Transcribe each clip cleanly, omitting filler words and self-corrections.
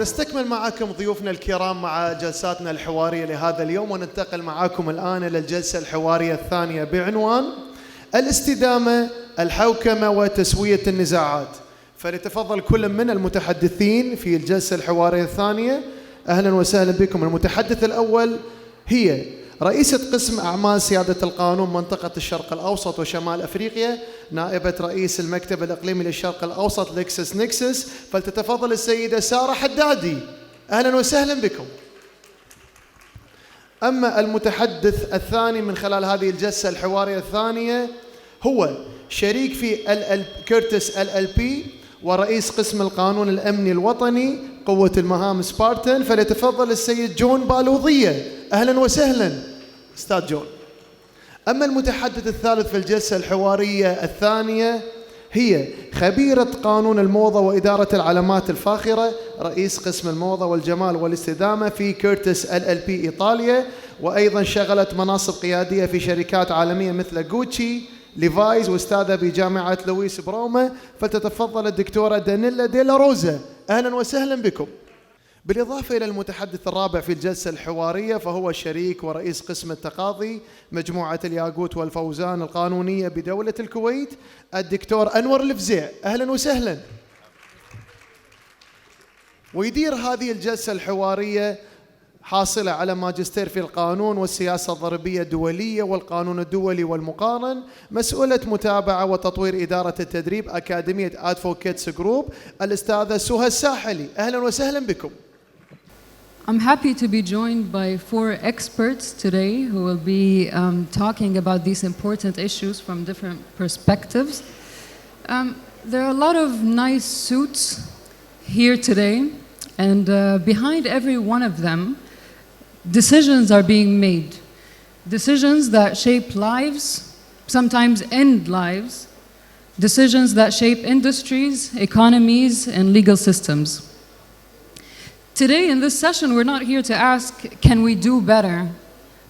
نستكمل معكم ضيوفنا الكرام مع جلساتنا الحوارية لهذا اليوم، وننتقل معكم الآن إلى الجلسة الحوارية الثانية بعنوان الاستدامة، الحوكمة وتسوية النزاعات. فليتفضل كل من المتحدثين في الجلسة الحوارية الثانية. أهلا وسهلا بكم. المتحدث الأول هي رئيسة قسم أعمال سيادة القانون منطقة الشرق الأوسط وشمال أفريقيا، نائبة رئيس المكتب الإقليمي للشرق الأوسط لكسس نكسس، فلتتفضل السيدة سارة حدادي. أهلا وسهلا بكم. أما المتحدث الثاني من خلال هذه الجلسة الحوارية الثانية هو شريك في كيرتس LLP ورئيس قسم القانون الأمني الوطني قوة المهام سبارتن، فليتفضل السيد جون بالوضية. أهلا وسهلا أستاذ جون. أما المتحدث الثالث في الجلسة الحوارية الثانية هي خبيرة قانون الموضة وإدارة العلامات الفاخرة، رئيس قسم الموضة والجمال والاستدامة في كيرتس LLP إيطاليا، وأيضا شغلت مناصب قيادية في شركات عالمية مثل غوتشي، ليفايز، واستاذة بجامعة لويس بروما، فتتفضل الدكتورة دانيلا ديلا روزا. أهلا وسهلا بكم. بالإضافة إلى المتحدث الرابع في الجلسة الحوارية فهو شريك ورئيس قسم التقاضي مجموعة الياقوت والفوزان القانونية بدولة الكويت، الدكتور أنور الفزيع. أهلا وسهلا. ويدير هذه الجلسة الحوارية حاصلة على ماجستير في القانون والسياسة الضريبية الدولية والقانون الدولي والمقارن، مسؤولة متابعة وتطوير إدارة التدريب أكاديمية ادفوكتس جروب، الأستاذة سهى الساحلي. أهلا وسهلا بكم. I'm happy to be joined by four experts today who will be talking about these important issues from different perspectives. There are a lot of nice suits here today, and behind every one of them, decisions are being made. Decisions that shape lives, sometimes end lives. Decisions that shape industries, economies, and legal systems. Today in this session, we're not here to ask, can we do better?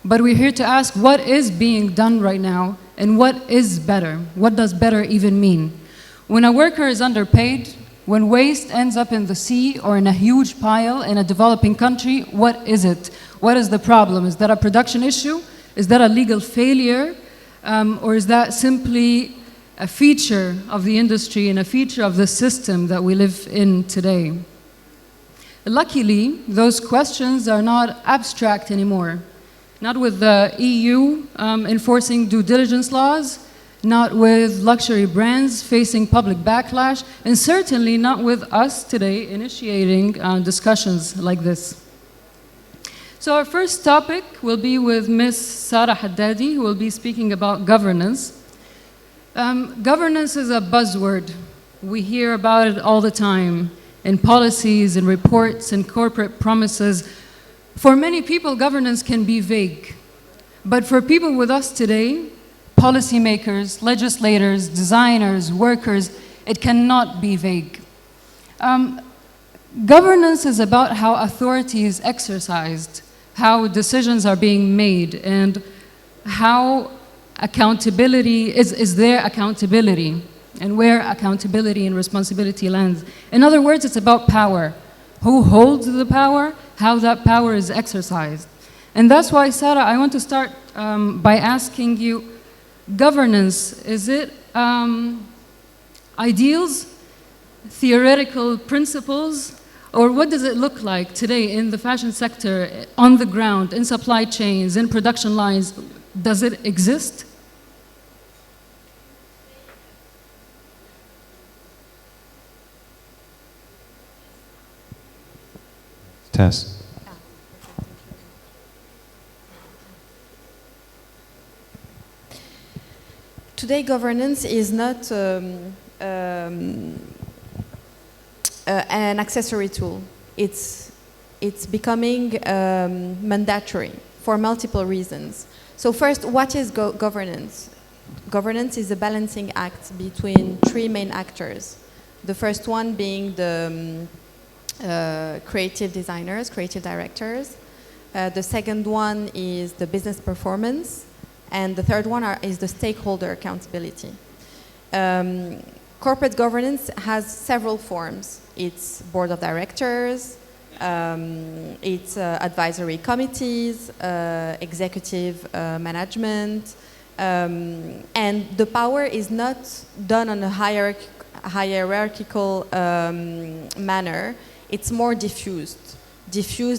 But we're here to ask what is being done right now and what is better? What does better even mean? When a worker is underpaid, when waste ends up in the sea or in a huge pile in a developing country, what is it? What is the problem? Is that a production issue? Is that a legal failure? Or is that simply a feature of the industry and a feature of the system that we live in today? Luckily, those questions are not abstract anymore. Not with the EU enforcing due diligence laws, not with luxury brands facing public backlash, and certainly not with us today initiating discussions like this. So our first topic will be with Ms. Sarah Haddadi, who will be speaking about governance. Governance is a buzzword. We hear about it all the time in policies and reports and corporate promises. For many people, governance can be vague. But for people with us today, policymakers, legislators, designers, workers, it cannot be vague. Governance is about how authority is exercised, how decisions are being made, and how accountability is there accountability, and where accountability and responsibility lands. In other words, it's about power. Who holds the power, how that power is exercised. And that's why, Sarah, I want to start by asking you, governance, is it ideals, theoretical principles, or what does it look like today in the fashion sector, on the ground, in supply chains, in production lines? Does it exist? Test. Today, governance is not an accessory tool. It's becoming mandatory for multiple reasons. So first, what is governance? Governance is a balancing act between three main actors. The first one being the creative designers, creative directors. The second one is the business performance. And the third one is the stakeholder accountability. Corporate governance has several forms. It's board of directors, It's advisory committees, executive management, and the power is not done on a hierarchical manner. It's more diffused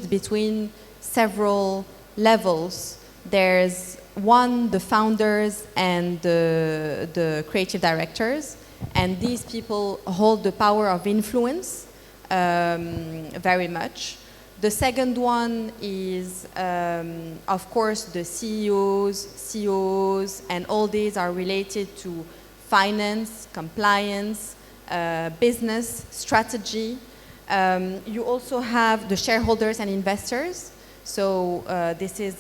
between several levels. There's one, the founders and the creative directors, and these people hold the power of influence very much. The second one is, of course, the CEOs, COOs, and all these are related to finance, compliance, business, strategy. You also have the shareholders and investors. So this is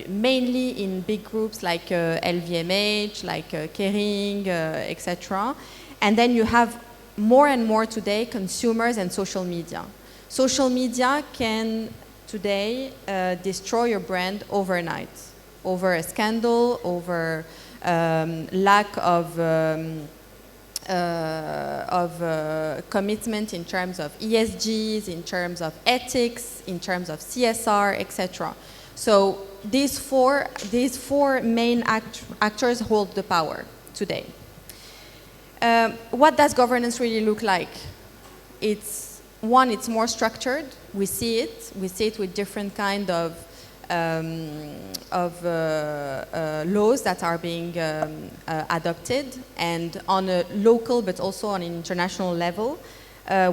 mainly in big groups like LVMH, like Kering, etc. And then you have more and more today consumers and social media. Social media can today destroy your brand overnight, over a scandal, over lack of commitment in terms of ESGs, in terms of ethics, in terms of CSR, etc. So these four main actors hold the power today. What does governance really look like? It's more structured. We see it with different kind of laws that are being adopted, and on a local but also on an international level.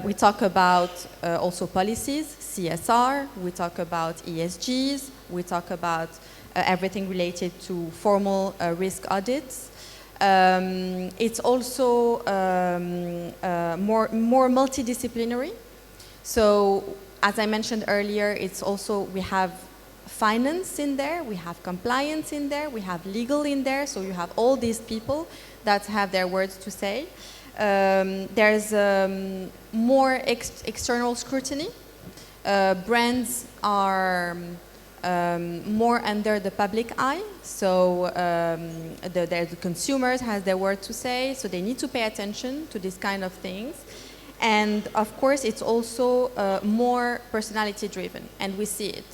We talk about also policies, CSR, we talk about ESGs, we talk about everything related to formal risk audits. It's also more multidisciplinary. So as I mentioned earlier, it's also, we have finance in there, we have compliance in there, we have legal in there, so you have all these people that have their words to say. There's more external scrutiny. Brands are more under the public eye, so the consumers has their word to say, so they need to pay attention to this kind of things. And of course, it's also more personality driven, and we see it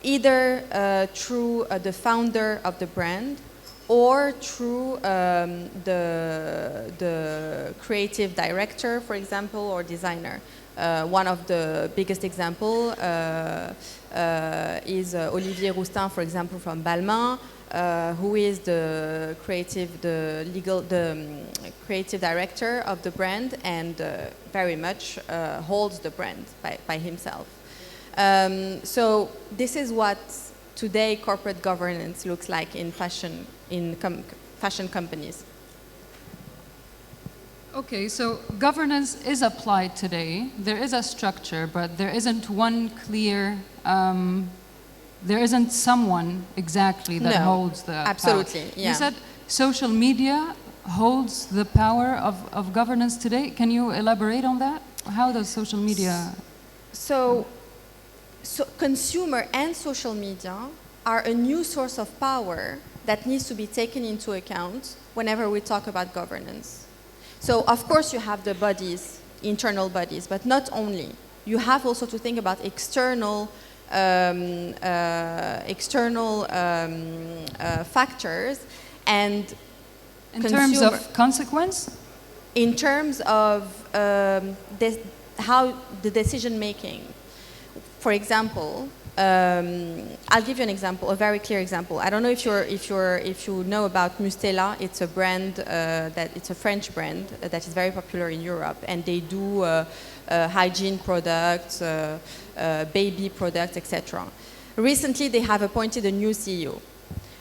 either through the founder of the brand or through the creative director, for example, or designer. One of the biggest example is Olivier Roustin, for example, from Balmain, who is the creative director of the brand, and very much holds the brand by himself. So this is what today corporate governance looks like in fashion companies. Okay, so governance is applied today. There is a structure, but there isn't one clear, there isn't someone exactly that holds the absolutely, power. yeah. You said social media holds the power of governance today. Can you elaborate on that? How does social media... So consumer and social media are a new source of power that needs to be taken into account whenever we talk about governance. So of course you have the bodies, internal bodies, but not only. You have also to think about external factors, and in terms of consequence? In terms of how the decision making. For example, I'll give you an example, a very clear example. I don't know if you know about Mustela. It's a brand it's a French brand that is very popular in Europe, and they do hygiene products, baby products, etc. Recently, they have appointed a new CEO.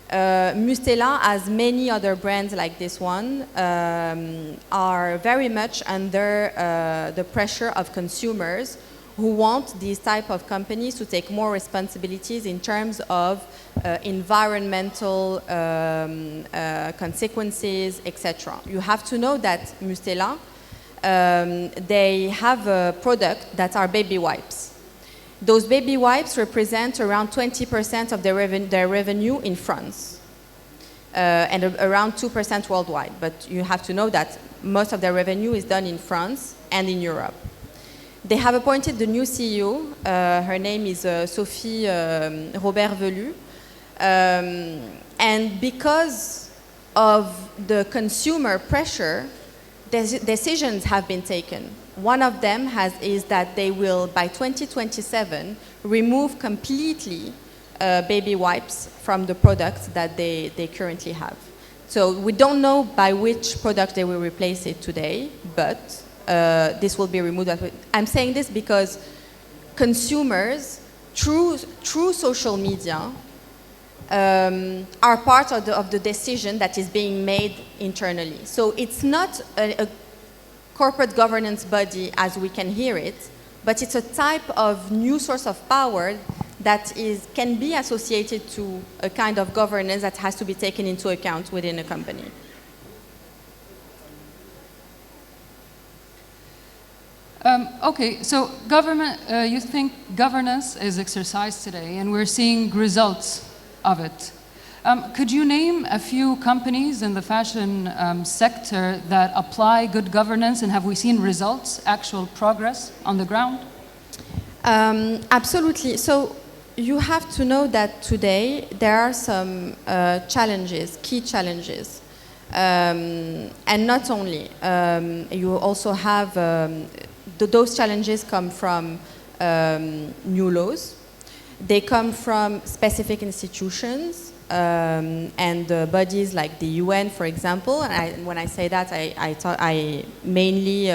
Mustela, as many other brands like this one, are very much under the pressure of consumers who want these type of companies to take more responsibilities in terms of environmental consequences, etc. You have to know that Mustela, they have a product that are baby wipes. Those baby wipes represent around 20% of their revenue in France, and around 2% worldwide. But you have to know that most of their revenue is done in France and in Europe. They have appointed the new CEO. Her name is Sophie Robert Velu. And because of the consumer pressure, decisions have been taken. One of them is that they will, by 2027, remove completely baby wipes from the products that they currently have. So we don't know by which product they will replace it today, but this will be removed. I'm saying this because consumers, through social media, are part of the decision that is being made internally. So it's not a corporate governance body as we can hear it, but it's a type of new source of power that can be associated to a kind of governance that has to be taken into account within a company. Okay, so government, you think governance is exercised today, and we're seeing results of it. Could you name a few companies in the fashion sector that apply good governance, and have we seen results, actual progress on the ground? Absolutely. So you have to know that today there are some challenges, key challenges. And not only, you also have, those challenges come from new laws. They come from specific institutions and bodies like the UN, for example. And when I say that, I mainly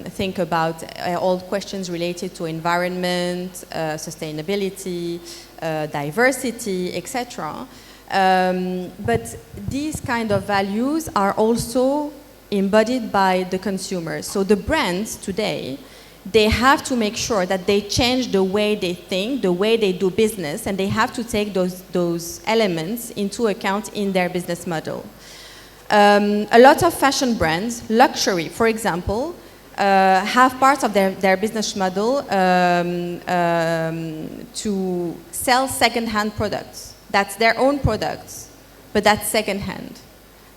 think about all questions related to environment, sustainability, diversity, etc. But these kind of values are also embodied by the consumers. So the brands today, they have to make sure that they change the way they think, the way they do business, and they have to take those elements into account in their business model. A lot of fashion brands, luxury, for example, have part of their business model to sell second-hand products. That's their own products, but that's second-hand.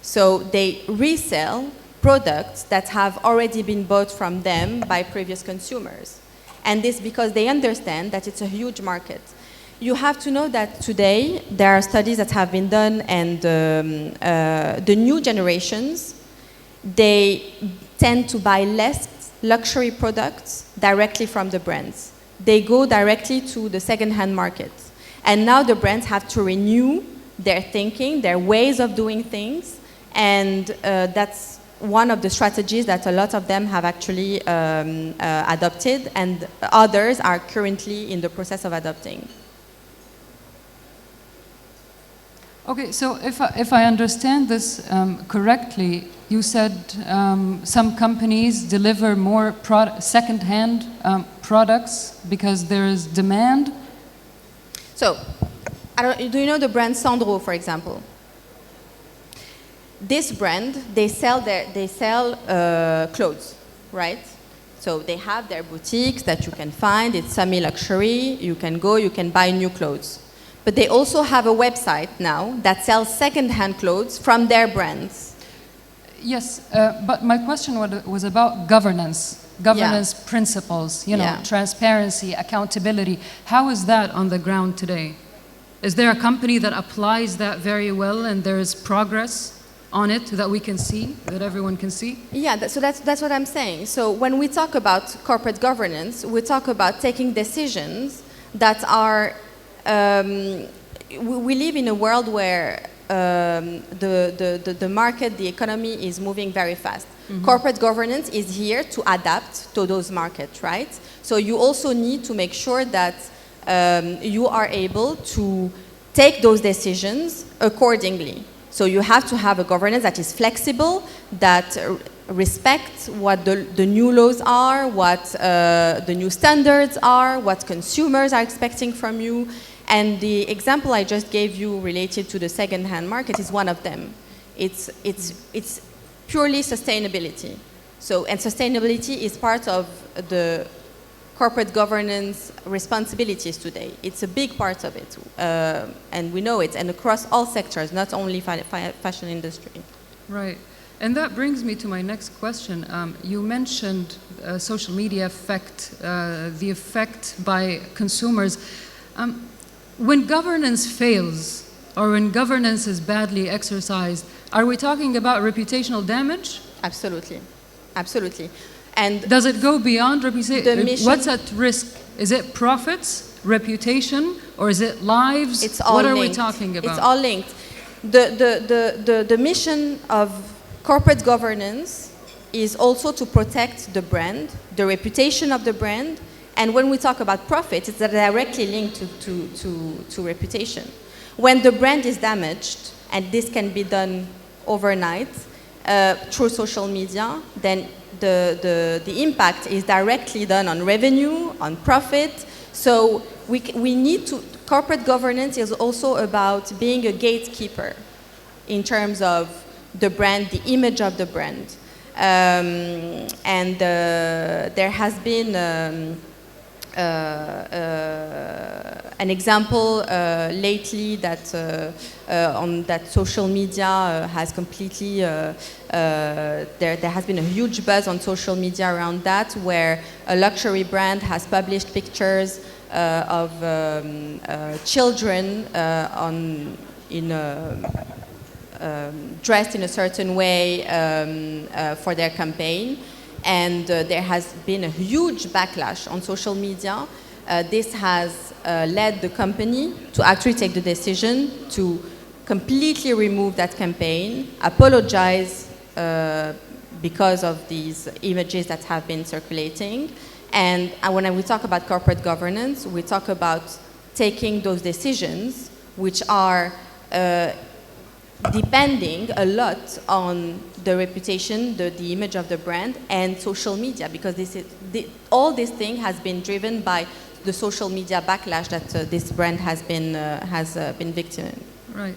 So they resell products that have already been bought from them by previous consumers. And this because they understand that it's a huge market. You have to know that today there are studies that have been done, and the new generations, they tend to buy less luxury products directly from the brands. They go directly to the second-hand market. And now the brands have to renew their thinking, their ways of doing things, and that's one of the strategies that a lot of them have actually adopted, and others are currently in the process of adopting. Okay, so if I understand this correctly, you said some companies deliver more second-hand products because there is demand? So, do you know the brand Sandro, for example? This brand, they sell clothes, right? So they have their boutiques that you can find. It's semi-luxury. You can go, you can buy new clothes. But they also have a website now that sells second-hand clothes from their brands. Yes, but my question was about governance principles, transparency, accountability. How is that on the ground today? Is there a company that applies that very well and there is progress on it that we can see, that everyone can see? Yeah, so that's what I'm saying. So when we talk about corporate governance, we talk about taking decisions that are, we live in a world where the market, the economy is moving very fast. Mm-hmm. Corporate governance is here to adapt to those markets, right? So you also need to make sure that you are able to take those decisions accordingly. So you have to have a governance that is flexible, that respects what the new laws are, what the new standards are, what consumers are expecting from you. And the example I just gave you related to the second-hand market is one of them. It's purely sustainability. So, and sustainability is part of the corporate governance responsibilities today. It's a big part of it, and we know it, and across all sectors, not only fashion industry. Right. And that brings me to my next question. You mentioned social media effect, the effect by consumers. When governance fails, or when governance is badly exercised, are we talking about reputational damage? Absolutely, absolutely. And does it go beyond reputation? What's at risk? Is it profits, reputation, or is it lives? It's all what are linked. We talking about? It's all linked. The mission of corporate governance is also to protect the brand, the reputation of the brand, and when we talk about profit, it's directly linked to reputation. When the brand is damaged, and this can be done overnight through social media, then the impact is directly done on revenue, on profit. So we need to, corporate governance is also about being a gatekeeper in terms of the brand, the image of the brand. And there has been an example lately that on that social media has completely there has been a huge buzz on social media around that, where a luxury brand has published pictures of children dressed in a certain way for their campaign. And there has been a huge backlash on social media. This has led the company to actually take the decision to completely remove that campaign, apologize because of these images that have been circulating. And when we talk about corporate governance, we talk about taking those decisions, which are depending a lot on the reputation, the image of the brand, and social media, because all this thing has been driven by the social media backlash that this brand has been victim in. Right.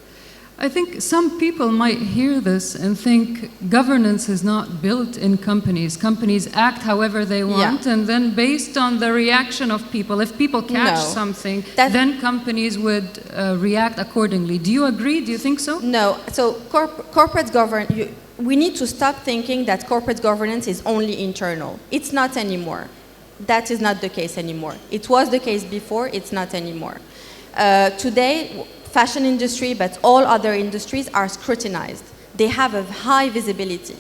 I think some people might hear this and think governance is not built in companies. Companies act however they want, and then based on the reaction of people, if people catch something, then companies would react accordingly. Do you agree? Do you think so? No. So corporate governance, we need to stop thinking that corporate governance is only internal. It's not anymore. That is not the case anymore. It was the case before, it's not anymore. Today, fashion industry, but all other industries are scrutinized. They have a high visibility,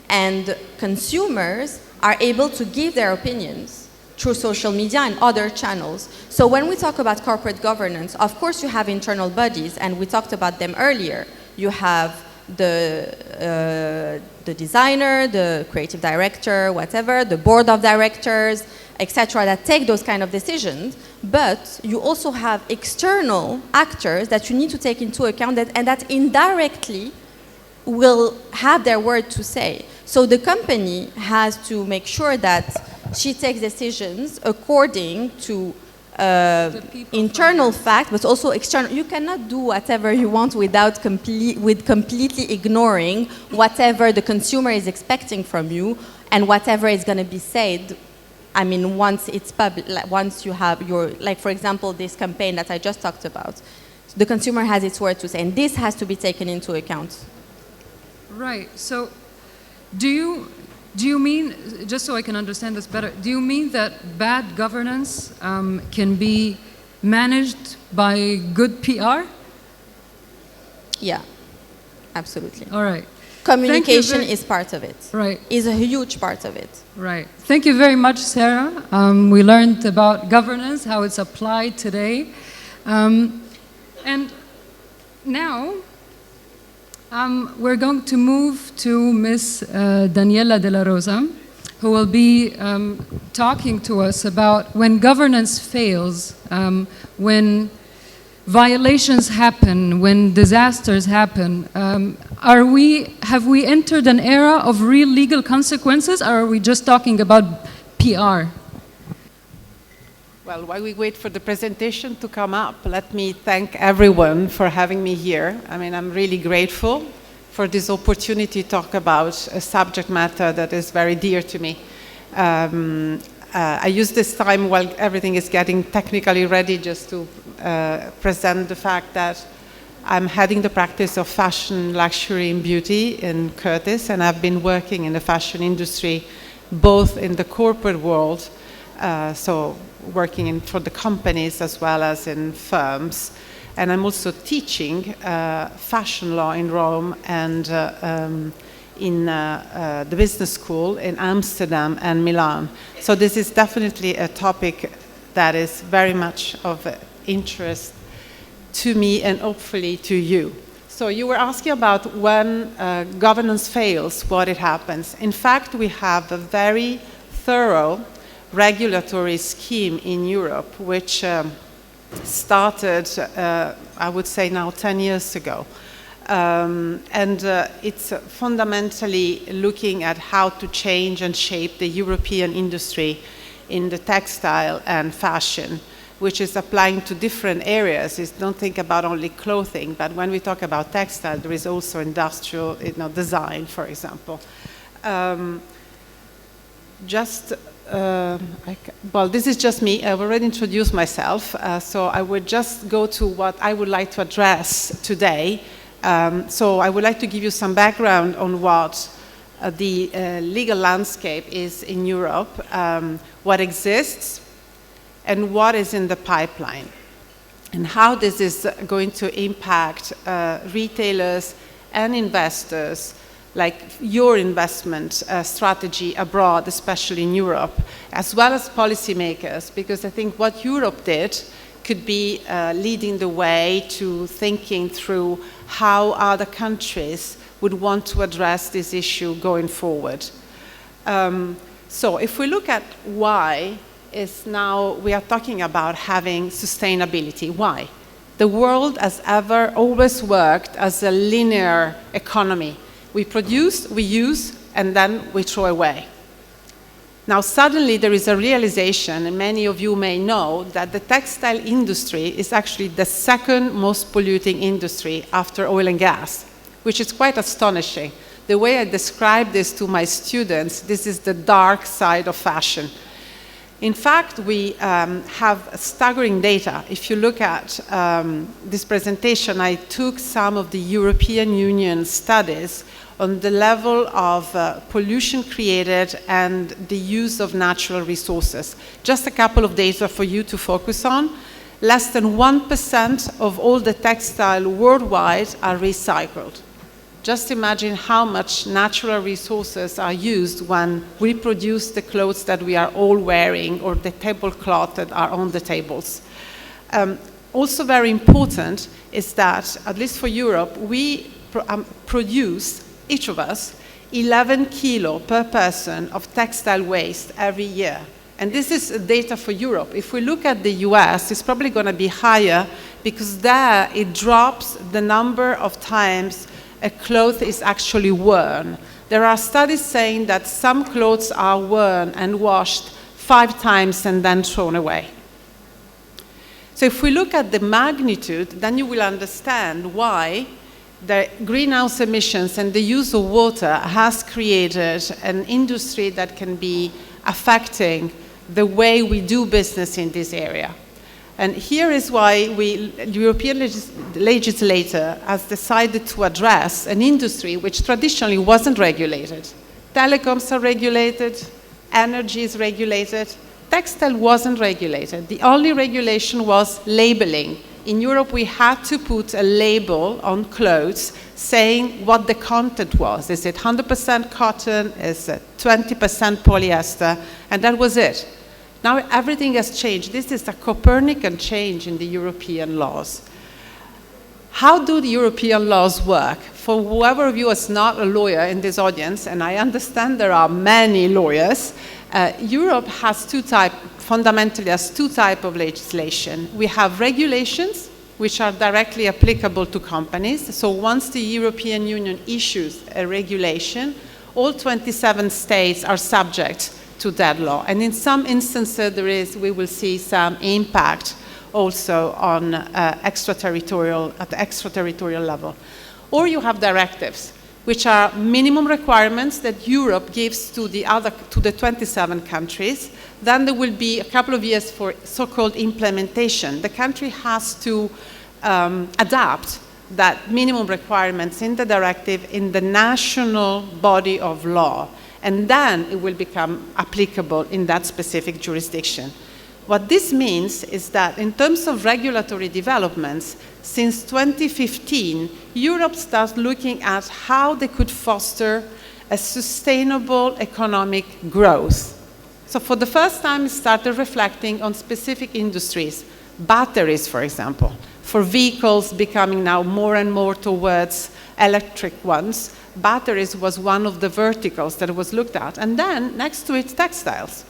and consumers are able to give their opinions through social media and other channels. So when we talk about corporate governance, of course you have internal bodies, and we talked about them earlier. You have the designer, the creative director, whatever, the board of directors, etc., that take those kind of decisions. But you also have external actors that you need to take into account and that indirectly will have their word to say. So the company has to make sure that she takes decisions according to internal facts, but also external. You cannot do whatever you want without completely ignoring whatever the consumer is expecting from you and whatever is going to be said. I mean, once it's public, once you have your, like for example, this campaign that I just talked about, the consumer has its word to say, and this has to be taken into account. Right. So, do you mean, just so I can understand this better, do you mean that bad governance can be managed by good PR? Yeah, absolutely. All right. Communication is part of it. Right. Is a huge part of it. Right. Thank you very much, Sarah. We learned about governance, how it's applied today. And now, we're going to move to Ms. Daniela De La Rosa, who will be talking to us about when governance fails, when violations happen, when disasters happen. Have we entered an era of real legal consequences, or are we just talking about PR? Well, while we wait for the presentation to come up, let me thank everyone for having me here. I mean, I'm really grateful for this opportunity to talk about a subject matter that is very dear to me. I use this time while everything is getting technically ready just to present the fact that I'm heading the practice of fashion, luxury, and beauty in Curtis, and I've been working in the fashion industry, both in the corporate world, so working for the companies as well as in firms. And I'm also teaching fashion law in Rome and in the business school in Amsterdam and Milan. So this is definitely a topic that is very much of interest to me and hopefully to you. So you were asking about when governance fails, what it happens. In fact, we have a very thorough regulatory scheme in Europe, which started, I would say now 10 years ago. It's fundamentally looking at how to change and shape the European industry in the textile and fashion, which is applying to different areas. Don't think about only clothing, but when we talk about textile, there is also industrial design, for example. Well, this is just me. I've already introduced myself, so I would just go to what I would like to address today. So I would like to give you some background on what the legal landscape is in Europe, what exists, and what is in the pipeline, and how this is going to impact retailers and investors, like your investment strategy abroad, especially in Europe, as well as policymakers, because I think what Europe did could be leading the way to thinking through how other countries would want to address this issue going forward. So if we look at why is now we are talking about having sustainability. Why? The world has always worked as a linear economy. We produce, we use, and then we throw away. Now suddenly there is a realization, and many of you may know, that the textile industry is actually the second most polluting industry after oil and gas, which is quite astonishing. The way I describe this to my students, this is the dark side of fashion. In fact, we have staggering data. If you look at this presentation, I took some of the European Union studies on the level of pollution created and the use of natural resources. Just a couple of data for you to focus on. Less than 1% of all the textile worldwide are recycled. Just imagine how much natural resources are used when we produce the clothes that we are all wearing or the tablecloth that are on the tables. Also very important is that, at least for Europe, we produce, each of us, 11 kilo per person of textile waste every year. And this is data for Europe. If we look at the US, it's probably going to be higher because there it drops the number of times a cloth is actually worn. There are studies saying that some clothes are worn and washed 5 times and then thrown away. So if we look at the magnitude, then you will understand why the greenhouse emissions and the use of water has created an industry that can be affecting the way we do business in this area. And here is why the European legislator has decided to address an industry which traditionally wasn't regulated. Telecoms are regulated, energy is regulated, textile wasn't regulated. The only regulation was labeling. In Europe, we had to put a label on clothes saying what the content was. Is it 100% cotton? Is it 20% polyester? And that was it. Now everything has changed. This is a Copernican change in the European laws. How do the European laws work? For whoever of you is not a lawyer in this audience, and I understand there are many lawyers, Europe has fundamentally has two types of legislation. We have regulations, which are directly applicable to companies. So once the European Union issues a regulation, all 27 states are subject to that law. And in some instances, we will see some impact also on at the extraterritorial level. Or you have directives, which are minimum requirements that Europe gives to the 27 countries. Then there will be a couple of years for so-called implementation. The country has to adapt that minimum requirements in the directive in the national body of law, and then it will become applicable in that specific jurisdiction. What this means is that in terms of regulatory developments, since 2015, Europe starts looking at how they could foster a sustainable economic growth. So for the first time, it started reflecting on specific industries, batteries, for example, for vehicles becoming now more and more towards electric ones. Batteries was one of the verticals that was looked at. And then next to it, textiles.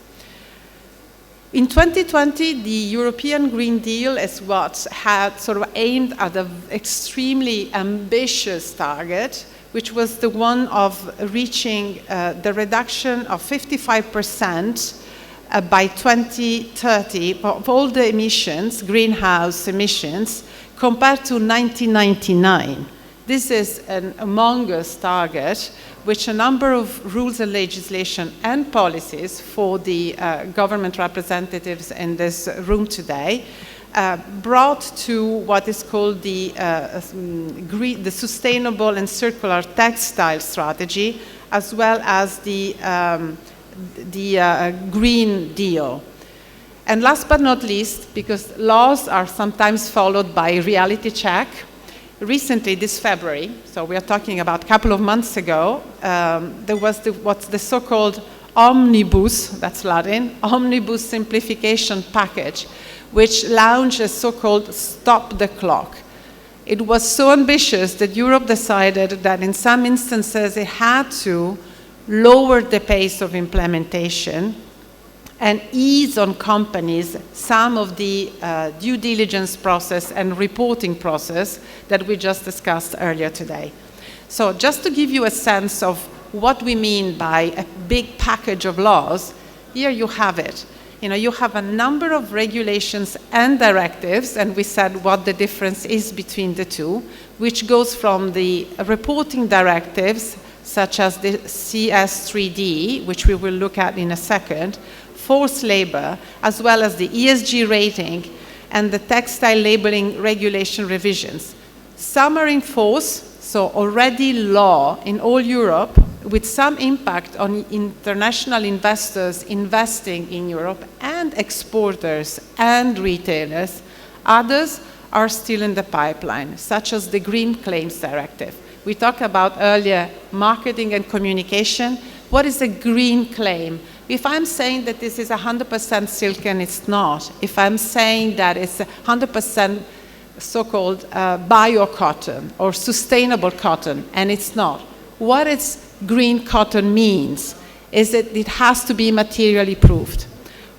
In 2020, the European Green Deal is what had sort of aimed at an extremely ambitious target, which was the one of reaching the reduction of 55% by 2030 of all the emissions, greenhouse emissions, compared to 1999. This is an humongous target, which a number of rules and legislation and policies for the government representatives in this room today brought to what is called the sustainable and circular textile strategy, as well as the Green Deal. And last but not least, because laws are sometimes followed by reality check, recently, this February, so we are talking about a couple of months ago, there was what's the so-called omnibus, that's Latin, omnibus simplification package, which launched a so-called stop the clock. It was so ambitious that Europe decided that in some instances it had to lower the pace of implementation and ease on companies some of the due diligence process and reporting process that we just discussed earlier today. So just to give you a sense of what we mean by a big package of laws, here you have it. You know, you have a number of regulations and directives, and we said what the difference is between the two, which goes from the reporting directives, such as the CS3D, which we will look at in a second, forced labor, as well as the ESG rating and the textile labeling regulation revisions. Some are in force, so already law in all Europe, with some impact on international investors investing in Europe and exporters and retailers. Others are still in the pipeline, such as the Green Claims Directive. We talked about earlier marketing and communication. What is a green claim? If I'm saying that this is 100% silk and it's not, if I'm saying that it's 100% so-called bio-cotton or sustainable cotton and it's not, what is green cotton means is that it has to be materially proved.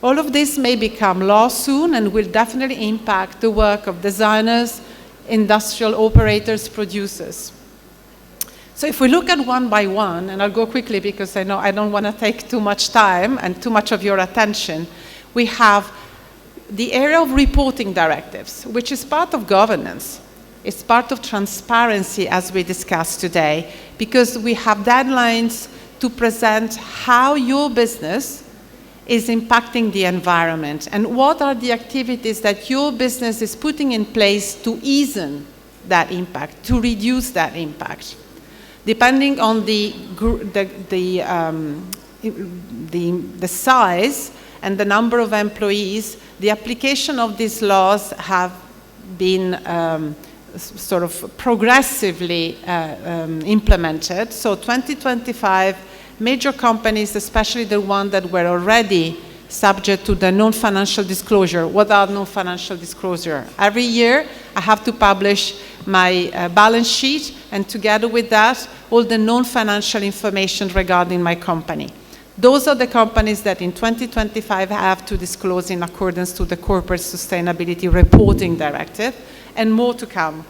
All of this may become law soon and will definitely impact the work of designers, industrial operators, producers. So if we look at one by one, and I'll go quickly because I know I don't want to take too much time and too much of your attention, we have the area of reporting directives, which is part of governance. It's part of transparency, as we discussed today, because we have deadlines to present how your business is impacting the environment and what are the activities that your business is putting in place to ease that impact, to reduce that impact. Depending on the size and the number of employees, the application of these laws have been sort of progressively implemented. So 2025, major companies, especially the ones that were already subject to the non-financial disclosure. What are non-financial disclosure? Every year, I have to publish my balance sheet, and together with that, all the non-financial information regarding my company. Those are the companies that in 2025 have to disclose in accordance to the Corporate Sustainability Reporting Directive, and more to come.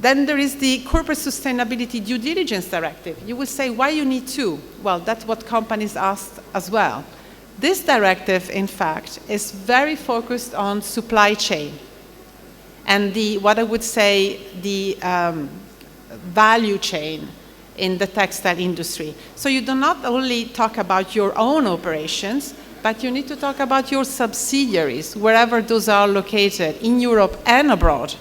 Then there is the Corporate Sustainability Due Diligence Directive. You will say, why you need two? Well, that's what companies asked as well. This directive, in fact, is very focused on supply chain and what I would say the value chain in the textile industry. So you do not only talk about your own operations, but you need to talk about your subsidiaries, wherever those are located, in Europe and abroad,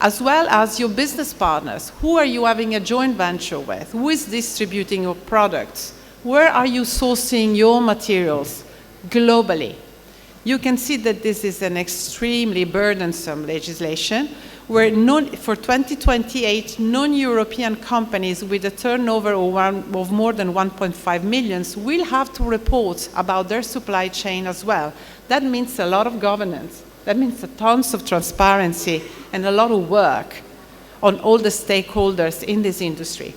as well as your business partners. Who are you having a joint venture with? Who is distributing your products? Where are you sourcing your materials globally? You can see that this is an extremely burdensome legislation where for 2028, non-European companies with a turnover of more than 1.5 million will have to report about their supply chain as well. That means a lot of governance. That means tons of transparency and a lot of work on all the stakeholders in this industry.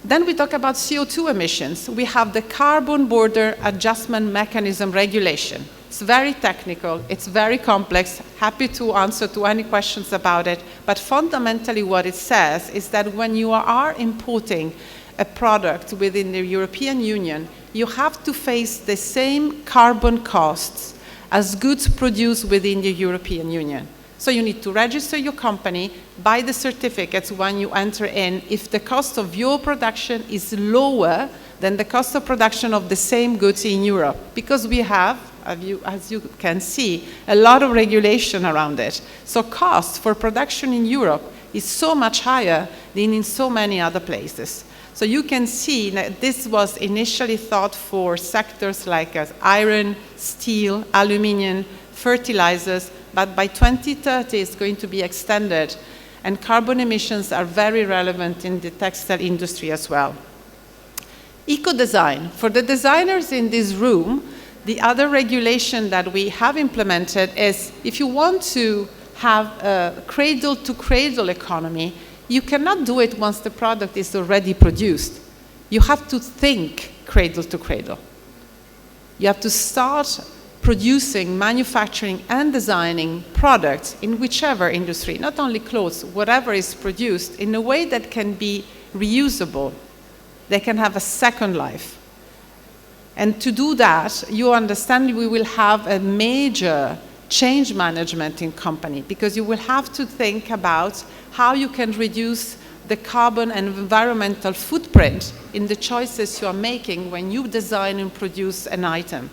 Then we talk about CO2 emissions. We have the Carbon Border Adjustment Mechanism regulation. It's very technical, it's very complex, happy to answer to any questions about it, but fundamentally what it says is that when you are importing a product within the European Union, you have to face the same carbon costs as goods produced within the European Union. So you need to register your company, buy the certificates when you enter in if the cost of your production is lower than the cost of production of the same goods in Europe, because we have, as you can see, a lot of regulation around it. So cost for production in Europe is so much higher than in so many other places. So you can see that this was initially thought for sectors like iron, steel, aluminium, fertilizers, but by 2030 it's going to be extended, and carbon emissions are very relevant in the textile industry as well. Eco-design. For the designers in this room, the other regulation that we have implemented is if you want to have a cradle-to-cradle economy, you cannot do it once the product is already produced. You have to think cradle-to-cradle. You have to start producing, manufacturing, and designing products in whichever industry, not only clothes, whatever is produced, in a way that can be reusable. They can have a second life. And to do that, you understand we will have a major change management in company, because you will have to think about how you can reduce the carbon and environmental footprint in the choices you are making when you design and produce an item.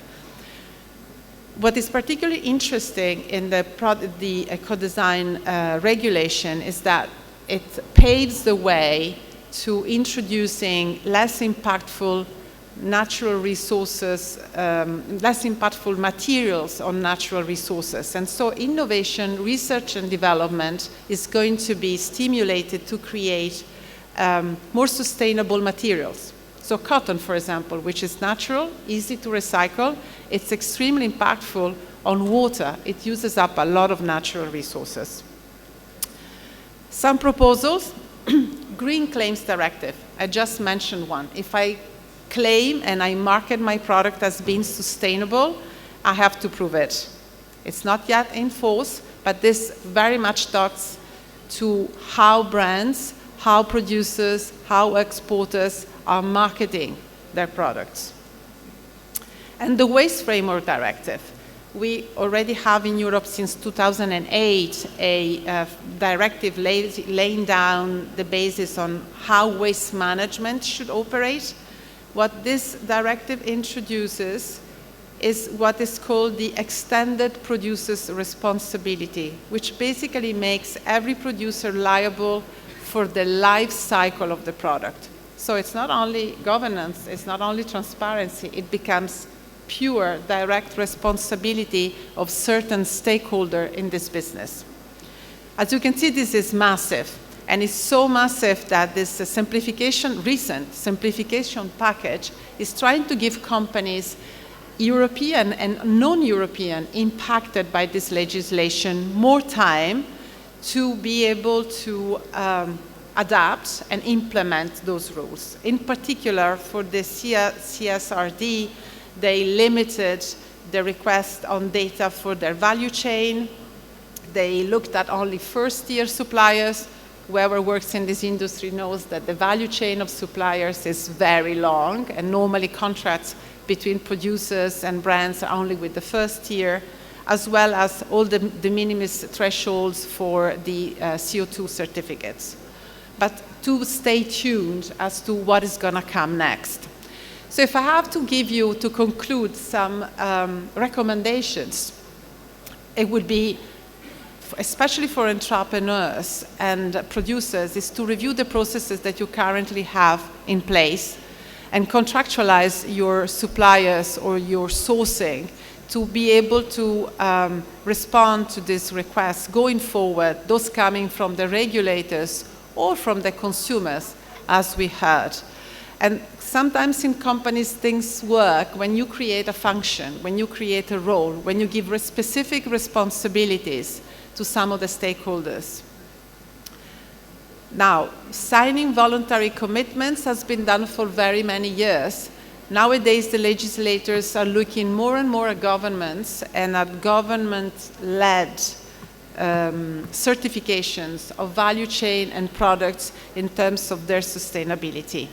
What is particularly interesting in the eco-design regulation is that it paves the way to introducing less impactful natural resources, less impactful materials on natural resources. And so innovation, research and development is going to be stimulated to create more sustainable materials. So cotton, for example, which is natural, easy to recycle, it's extremely impactful on water. It uses up a lot of natural resources. Some proposals. Green Claims Directive. I just mentioned one. If I claim and I market my product as being sustainable, I have to prove it. It's not yet in force, but this very much talks to how brands, how producers, how exporters are marketing their products. And the Waste Framework Directive. We already have in Europe since 2008 a directive laying down the basis on how waste management should operate. What this directive introduces is what is called the extended producer's responsibility, which basically makes every producer liable for the life cycle of the product. So it's not only governance, it's not only transparency, it becomes pure direct responsibility of certain stakeholder in this business. As you can see, this is massive, and it's so massive that this recent simplification package is trying to give companies, European and non-European, impacted by this legislation, more time to be able to adapt and implement those rules. In particular, for the CSRD, they limited the request on data for their value chain. They looked at only first-tier suppliers. Whoever works in this industry knows that the value chain of suppliers is very long, and normally contracts between producers and brands are only with the first tier, as well as all the de minimis thresholds for the CO2 certificates. But to stay tuned as to what is going to come next. So if I have to give you, to conclude, some recommendations, it would be, especially for entrepreneurs and producers, is to review the processes that you currently have in place and contractualize your suppliers or your sourcing to be able to respond to these requests going forward, those coming from the regulators or from the consumers, as we heard. And sometimes in companies things work when you create a function, when you create a role, when you give specific responsibilities to some of the stakeholders. Now, signing voluntary commitments has been done for very many years. Nowadays, the legislators are looking more and more at governments and at government-led certifications of value chain and products in terms of their sustainability.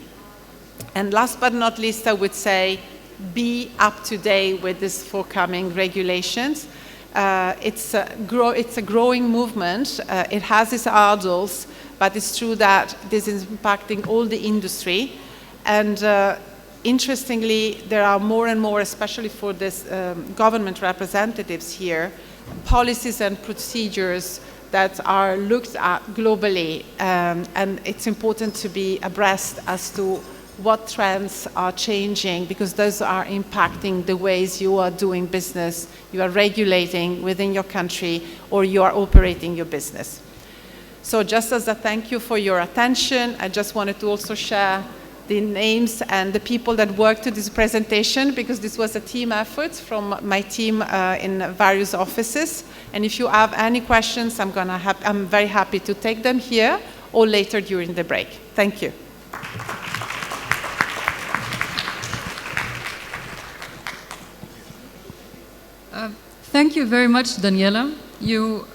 And last but not least, I would say, be up to date with these forthcoming regulations. It's a growing movement. It has its hurdles, but it's true that this is impacting all the industry. And interestingly, there are more and more, especially for this government representatives here, policies and procedures that are looked at globally. And it's important to be abreast as to what trends are changing, because those are impacting the ways you are doing business, you are regulating within your country, or you are operating your business. So just as a thank you for your attention, I just wanted to also share the names and the people that worked to this presentation, because this was a team effort from my team in various offices. And if you have any questions, I'm very happy to take them here or later during the break. Thank you. Thank you very much, Daniela. You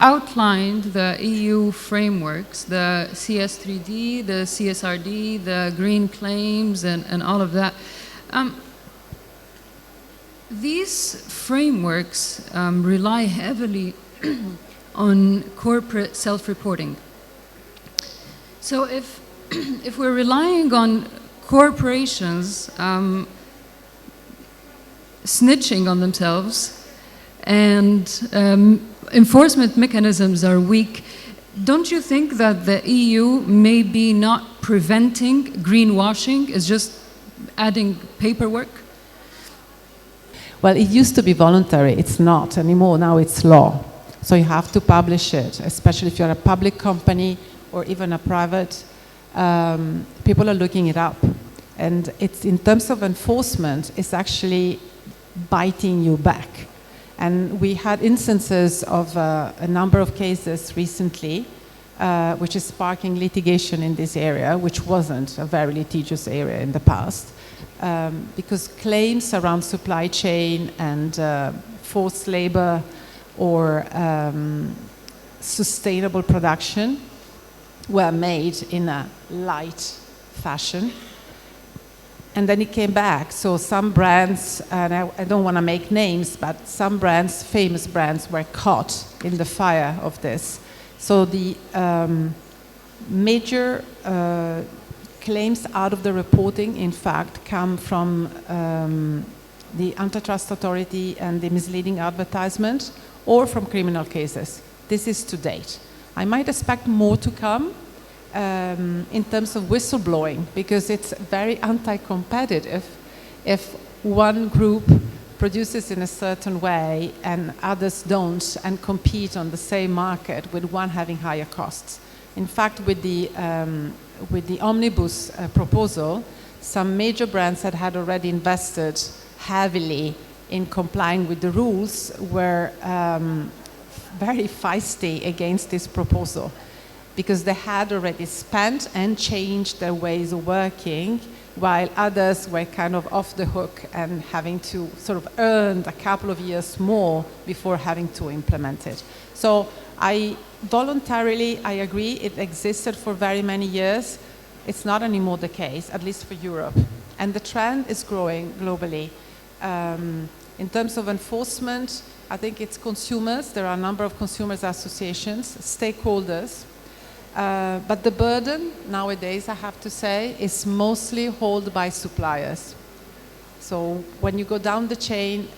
outlined the EU frameworks, the CS3D, the CSRD, the green claims, and all of that. These frameworks rely heavily on corporate self-reporting. So if we're relying on corporations snitching on themselves and enforcement mechanisms are weak, don't you think that the EU may be not preventing greenwashing, is just adding paperwork? Well, it used to be voluntary. It's not anymore. Now it's law. So you have to publish it, especially if you're a public company or even a private. People are looking it up. And it's, in terms of enforcement, it's actually biting you back. And we had instances of a number of cases recently, which is sparking litigation in this area, which wasn't a very litigious area in the past, because claims around supply chain and forced labor or sustainable production were made in a light fashion. And then it came back. So some brands, and I don't want to make names, but some brands, famous brands, were caught in the fire of this. So the major claims out of the reporting, in fact, come from the antitrust authority and the misleading advertisement, or from criminal cases. This is to date. I might expect more to come. In terms of whistleblowing, because it's very anti-competitive if one group produces in a certain way and others don't, and compete on the same market, with one having higher costs. In fact, with the omnibus proposal, some major brands that had already invested heavily in complying with the rules were very feisty against this proposal, because they had already spent and changed their ways of working, while others were kind of off the hook and having to sort of earn a couple of years more before having to implement it. So I agree, it existed for very many years. It's not anymore the case, at least for Europe. And the trend is growing globally. In terms of enforcement, I think it's consumers. There are a number of consumers associations, stakeholders. But the burden nowadays, I have to say, is mostly held by suppliers. So when you go down the chain,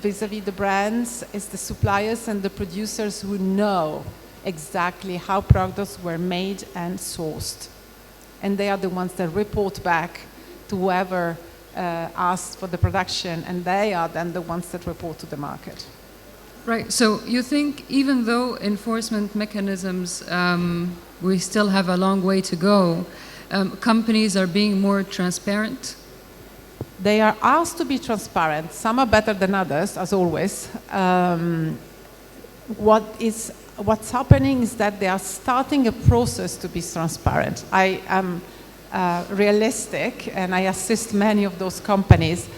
vis-a-vis the brands, it's the suppliers and the producers who know exactly how products were made and sourced. And they are the ones that report back to whoever asked for the production, and they are then the ones that report to the market. Right, so you think even though enforcement mechanisms, we still have a long way to go, companies are being more transparent? They are asked to be transparent. Some are better than others, as always. What's happening is that they are starting a process to be transparent. I am realistic, and I assist many of those companies.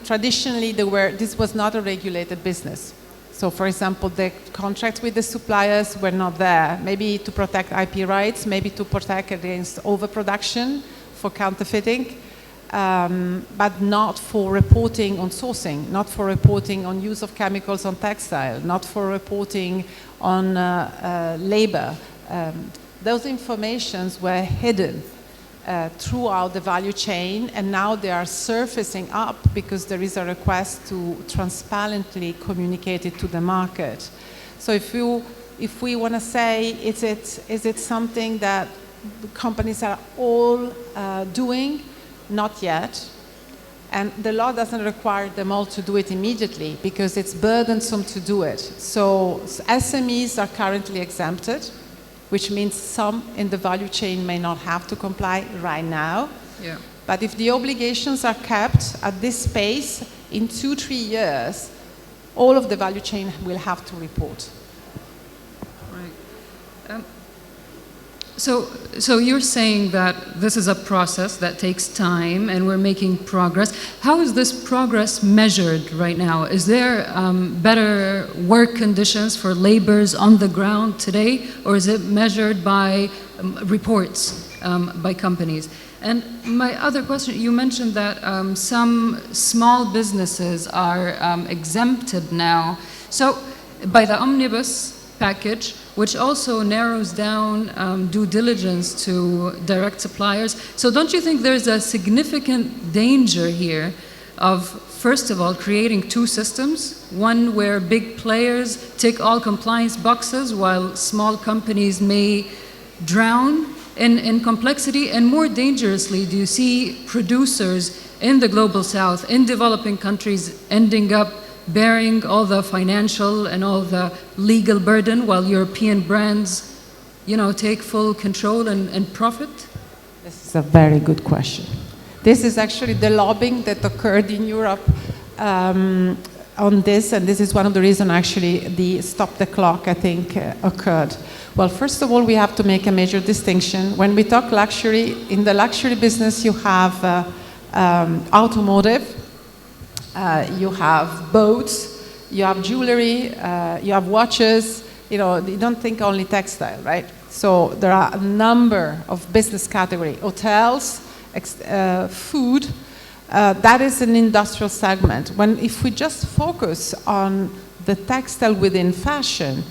Traditionally, this was not a regulated business. So, for example, the contracts with the suppliers were not there, maybe to protect IP rights, maybe to protect against overproduction for counterfeiting, but not for reporting on sourcing, not for reporting on use of chemicals on textile, not for reporting on labor. Those informations were hidden throughout the value chain, and now they are surfacing up because there is a request to transparently communicate it to the market. So if we want to say, is it something that companies are all doing? Not yet. And the law doesn't require them all to do it immediately because it's burdensome to do it. So SMEs are currently exempted, which means some in the value chain may not have to comply right now. Yeah. But if the obligations are kept at this pace, in 2-3 years, all of the value chain will have to report. Right. So you're saying that this is a process that takes time and we're making progress. How is this progress measured right now? Is there better work conditions for laborers on the ground today, or is it measured by reports by companies? And my other question, you mentioned that some small businesses are exempted now. So by the omnibus package, which also narrows down due diligence to direct suppliers. So don't you think there's a significant danger here of, first of all, creating two systems, one where big players tick all compliance boxes while small companies may drown in complexity, and more dangerously, do you see producers in the global south, in developing countries, ending up bearing all the financial and all the legal burden while European brands, take full control and profit? This is a very good question. This is actually the lobbying that occurred in Europe on this, and this is one of the reasons actually the stop the clock, I think, occurred. Well, first of all, we have to make a major distinction. When we talk luxury, in the luxury business you have automotive, you have boats, you have jewelry, you have watches. You don't think only textile, right? So there are a number of business categories. Hotels, food, that is an industrial segment. If we just focus on the textile within fashion,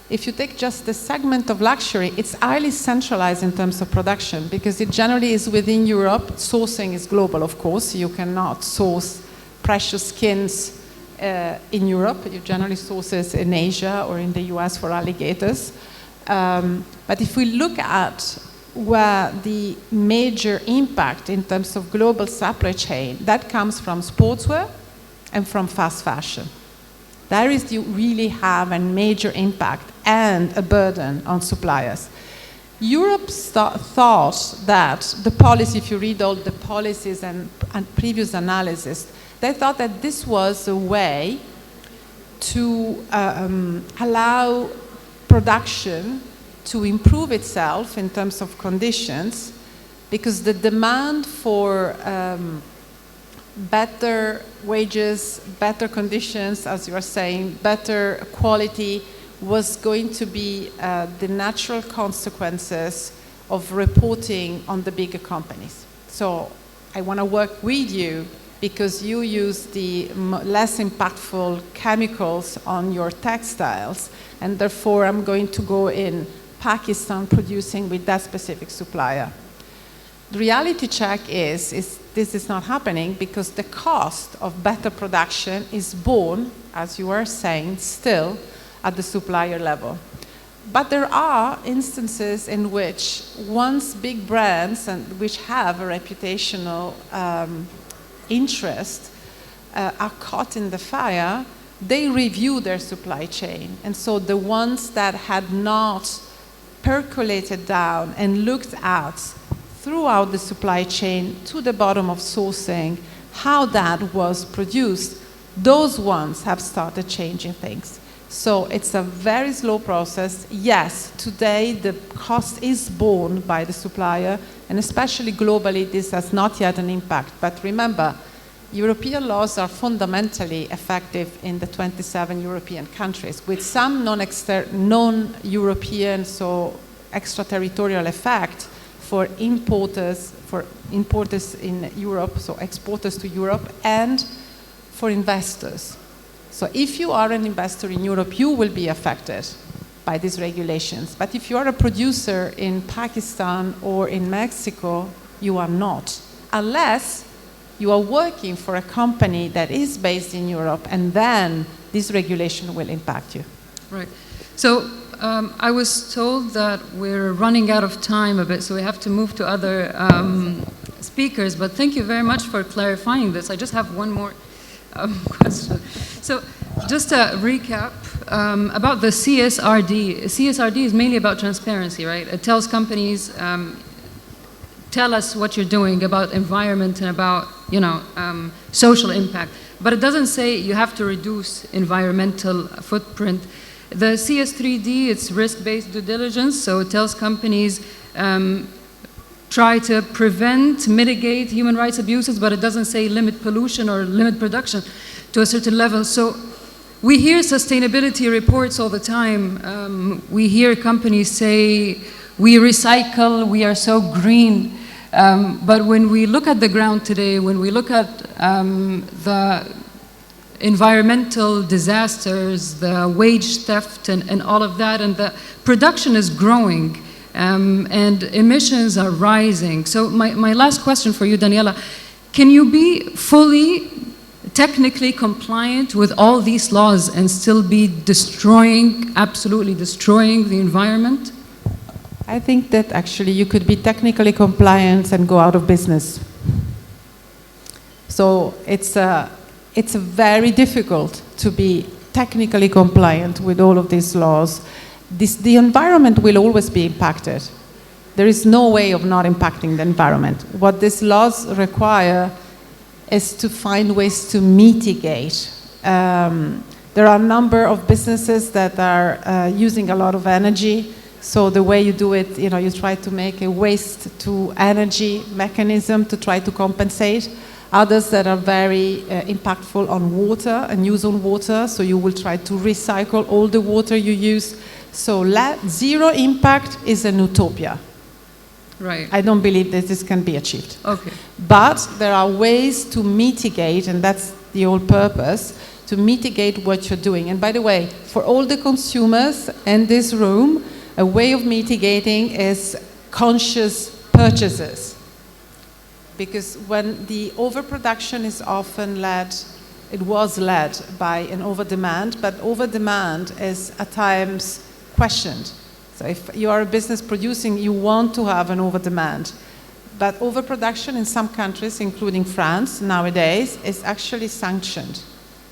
if you take just the segment of luxury, it's highly centralized in terms of production because it generally is within Europe. Sourcing is global, of course. You cannot source precious skins in Europe. You generally source it in Asia or in the US for alligators. But if we look at where the major impact in terms of global supply chain, that comes from sportswear and from fast fashion. There is you really have a major impact and a burden on suppliers. Europe thought that the policy, if you read all the policies and previous analysis, they thought that this was a way to allow production to improve itself in terms of conditions, because the demand for better wages, better conditions, as you are saying, better quality, was going to be the natural consequences of reporting on the bigger companies. So I want to work with you because you use the less impactful chemicals on your textiles, and therefore I'm going to go in Pakistan producing with that specific supplier. The reality check is this is not happening because the cost of better production is borne, as you are saying, still at the supplier level. But there are instances in which once big brands and which have a reputational interest are caught in the fire, they review their supply chain. And so the ones that had not percolated down and looked at throughout the supply chain to the bottom of sourcing how that was produced, those ones have started changing things. So it's a very slow process. Yes, today the cost is borne by the supplier, and especially globally this has not yet an impact. But remember, European laws are fundamentally effective in the 27 European countries, with some non-European, so extraterritorial effect for importers in Europe, so exporters to Europe, and for investors. So if you are an investor in Europe, you will be affected by these regulations. But if you are a producer in Pakistan or in Mexico, you are not, unless you are working for a company that is based in Europe, and then this regulation will impact you. Right. So I was told that we're running out of time a bit, so we have to move to other speakers, but thank you very much for clarifying this. I just have one more question. So just a recap about the CSRD. CSRD is mainly about transparency, right? It tells companies, tell us what you're doing about environment and about, social impact. But it doesn't say you have to reduce environmental footprint. The CS3D, it's risk-based due diligence, so it tells companies try to prevent, mitigate human rights abuses, but it doesn't say limit pollution or limit production to a certain level. So we hear sustainability reports all the time. We hear companies say, we recycle, we are so green. But when we look at the ground today, when we look at the environmental disasters, the wage theft and all of that, and the production is growing and emissions are rising. So my last question for you, Daniela, can you be fully technically compliant with all these laws and still be absolutely destroying the environment? I think that actually you could be technically compliant and go out of business. So it's very difficult to be technically compliant with all of these laws. The environment will always be impacted. There is no way of not impacting the environment. What these laws require is to find ways to mitigate. There are a number of businesses that are using a lot of energy. So the way you do it, you try to make a waste to energy mechanism to try to compensate. Others that are very impactful on water and use on water, so you will try to recycle all the water you use. So zero impact is an utopia. Right. I don't believe that this can be achieved. Okay. But there are ways to mitigate, and that's the whole purpose, to mitigate what you're doing. And by the way, for all the consumers in this room, a way of mitigating is conscious purchases. Because when the overproduction is often it was led by an overdemand, but overdemand is at times questioned. So if you are a business producing, you want to have an overdemand. But overproduction in some countries, including France nowadays, is actually sanctioned.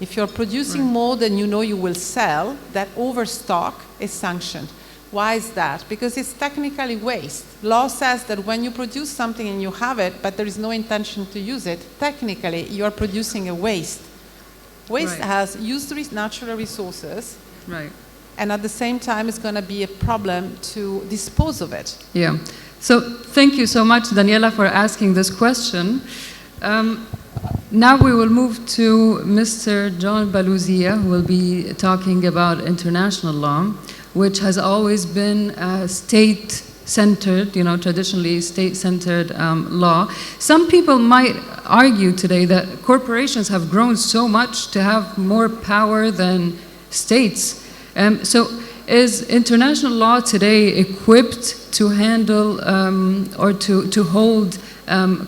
If you're producing more than you know you will sell, that overstock is sanctioned. Why is that? Because it's technically waste. Law says that when you produce something and you have it, but there is no intention to use it, technically you are producing a waste. Waste has used natural resources, and at the same time it's going to be a problem to dispose of it. Yeah. So thank you so much, Daniela, for asking this question. Now we will move to Mr. John Baluzia, who will be talking about international law, which has always been state-centered, traditionally state-centered law. Some people might argue today that corporations have grown so much to have more power than states. So is international law today equipped to handle or to hold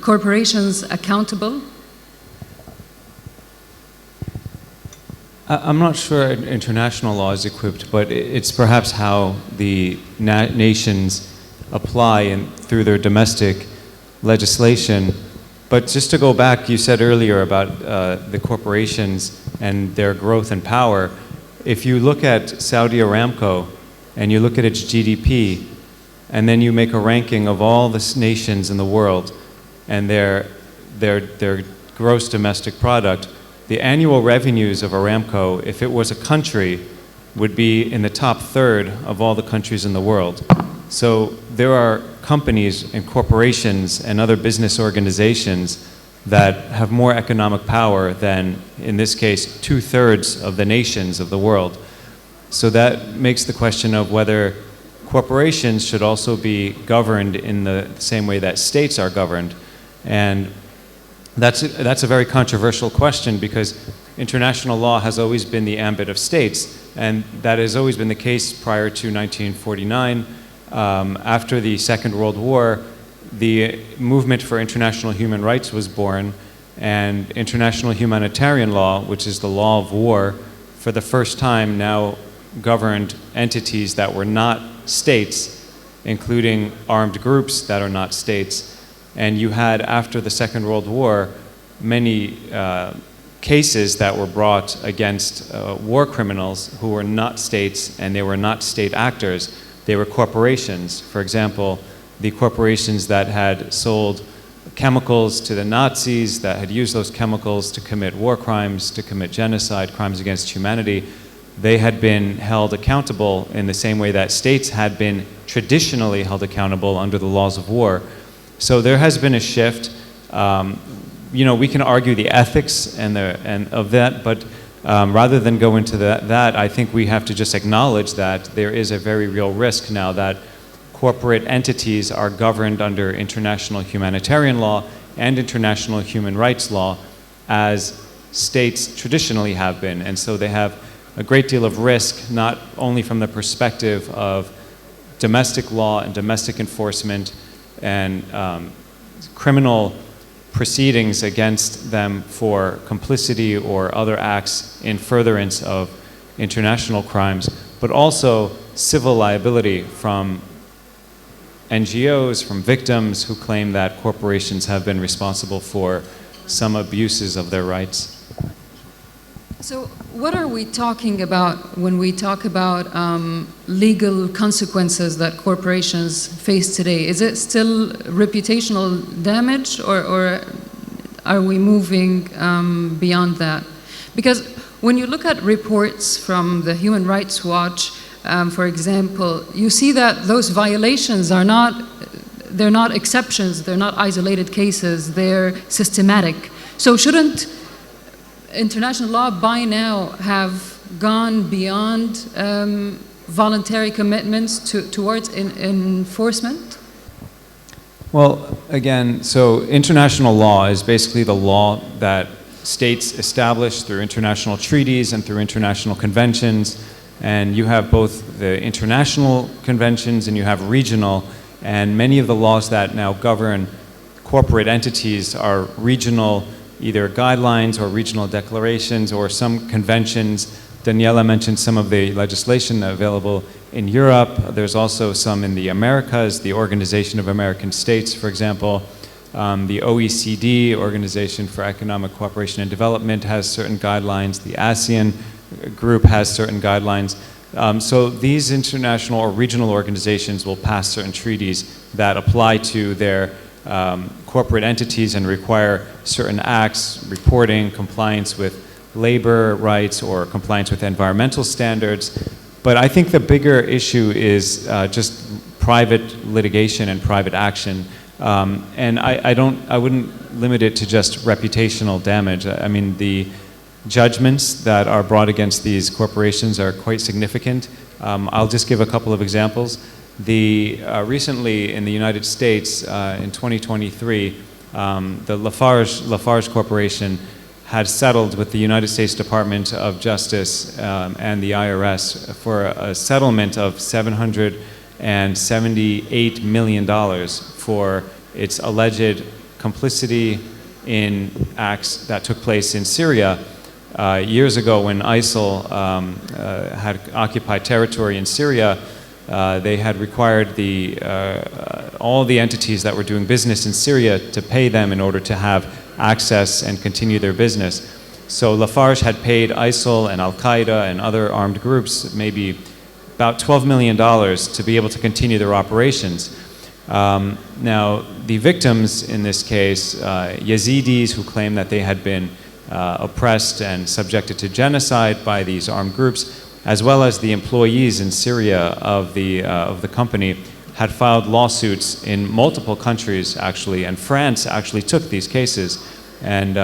corporations accountable? I'm not sure international law is equipped, but it's perhaps how the nations apply through their domestic legislation. But just to go back, you said earlier about the corporations and their growth and power. If you look at Saudi Aramco and you look at its GDP, and then you make a ranking of all the nations in the world and their gross domestic product, the annual revenues of Aramco, if it was a country, would be in the top third of all the countries in the world. So there are companies and corporations and other business organizations that have more economic power than, in this case, 2/3 of the nations of the world. So that makes the question of whether corporations should also be governed in the same way that states are governed. And that's a very controversial question, because international law has always been the ambit of states, and that has always been the case prior to 1949. After the Second World War, the movement for international human rights was born, and international humanitarian law, which is the law of war, for the first time now governed entities that were not states, including armed groups that are not states. And you had, after the Second World War, many cases that were brought against war criminals who were not states, and they were not state actors. They were corporations. For example, the corporations that had sold chemicals to the Nazis, that had used those chemicals to commit war crimes, to commit genocide, crimes against humanity, they had been held accountable in the same way that states had been traditionally held accountable under the laws of war. So there has been a shift. You know, we can argue the ethics and of that, but rather than go into that, I think we have to just acknowledge that there is a very real risk now that corporate entities are governed under international humanitarian law and international human rights law, as states traditionally have been. And so they have a great deal of risk, not only from the perspective of domestic law and domestic enforcement and criminal proceedings against them for complicity or other acts in furtherance of international crimes, but also civil liability from NGOs, from victims who claim that corporations have been responsible for some abuses of their rights. So what are we talking about when we talk about legal consequences that corporations face today? Is it still reputational damage, or are we moving beyond that? Because when you look at reports from the Human Rights Watch, for example, you see that those violations are they're not exceptions, they're not isolated cases, they're systematic. So shouldn't international law by now have gone beyond voluntary commitments towards enforcement? Well, again, so international law is basically the law that states establish through international treaties and through international conventions. And you have both the international conventions and you have regional, and many of the laws that now govern corporate entities are regional, either guidelines or regional declarations or some conventions. Daniela mentioned some of the legislation available in Europe. There's also some in the Americas, the Organization of American States, for example. The OECD, Organization for Economic Cooperation and Development, has certain guidelines. The ASEAN group has certain guidelines. So these international or regional organizations will pass certain treaties that apply to their corporate entities and require certain acts, reporting, compliance with labor rights or compliance with environmental standards. But I think the bigger issue is just private litigation and private action. And I wouldn't limit it to just reputational damage. I mean, the judgments that are brought against these corporations are quite significant. I'll just give a couple of examples. Recently in the United States, in 2023, the Lafarge Corporation had settled with the United States Department of Justice and the IRS for a settlement of $778 million for its alleged complicity in acts that took place in Syria years ago when ISIL had occupied territory in Syria. They had required all the entities that were doing business in Syria to pay them in order to have access and continue their business. So Lafarge had paid ISIL and Al-Qaeda and other armed groups maybe about $12 million to be able to continue their operations. Now, the victims in this case, Yazidis who claim that they had been oppressed and subjected to genocide by these armed groups, as well as the employees in Syria of the company, had filed lawsuits in multiple countries actually, and France actually took these cases and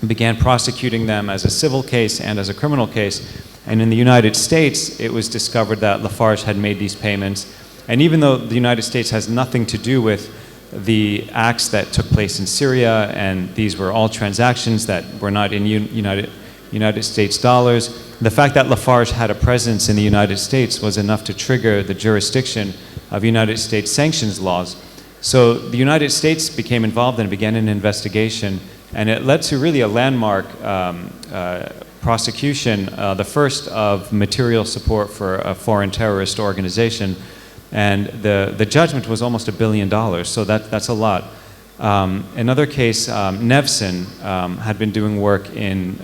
began prosecuting them as a civil case and as a criminal case. And in the United States, it was discovered that Lafarge had made these payments. And even though the United States has nothing to do with the acts that took place in Syria, and these were all transactions that were not in United States dollars, the fact that Lafarge had a presence in the United States was enough to trigger the jurisdiction of United States sanctions laws. So the United States became involved and began an investigation, and it led to really a landmark prosecution, the first of material support for a foreign terrorist organization. And the judgment was almost $1 billion, so that's a lot. Another case, Nevson had been doing work in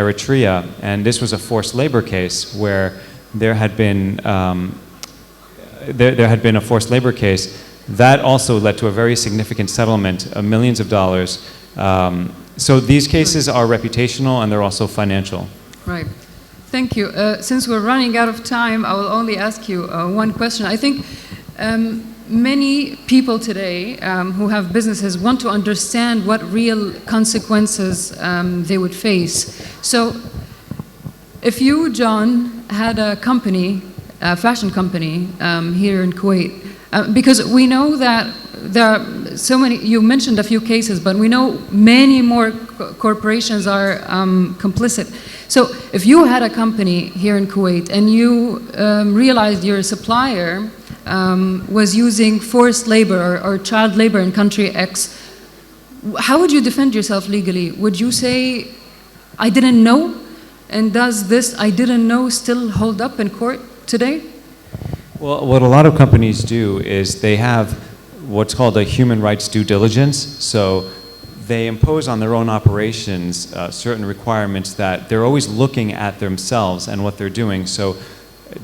Eritrea, and this was a forced labor case where there had been a forced labor case that also led to a very significant settlement of millions of dollars. So these cases are reputational and they're also financial. Right. Thank you. Since we're running out of time, I will only ask you one question. I think many people today who have businesses want to understand what real consequences they would face. So if you, John, had a company, a fashion company here in Kuwait, because we know that there are so many, you mentioned a few cases, but we know many more corporations are complicit. So if you had a company here in Kuwait and you realized your supplier was using forced labor or child labor in country X, how would you defend yourself legally? Would you say, I didn't know? And does this I didn't know still hold up in court today? Well, what a lot of companies do is they have what's called a human rights due diligence. So they impose on their own operations certain requirements that they're always looking at themselves and what they're doing. So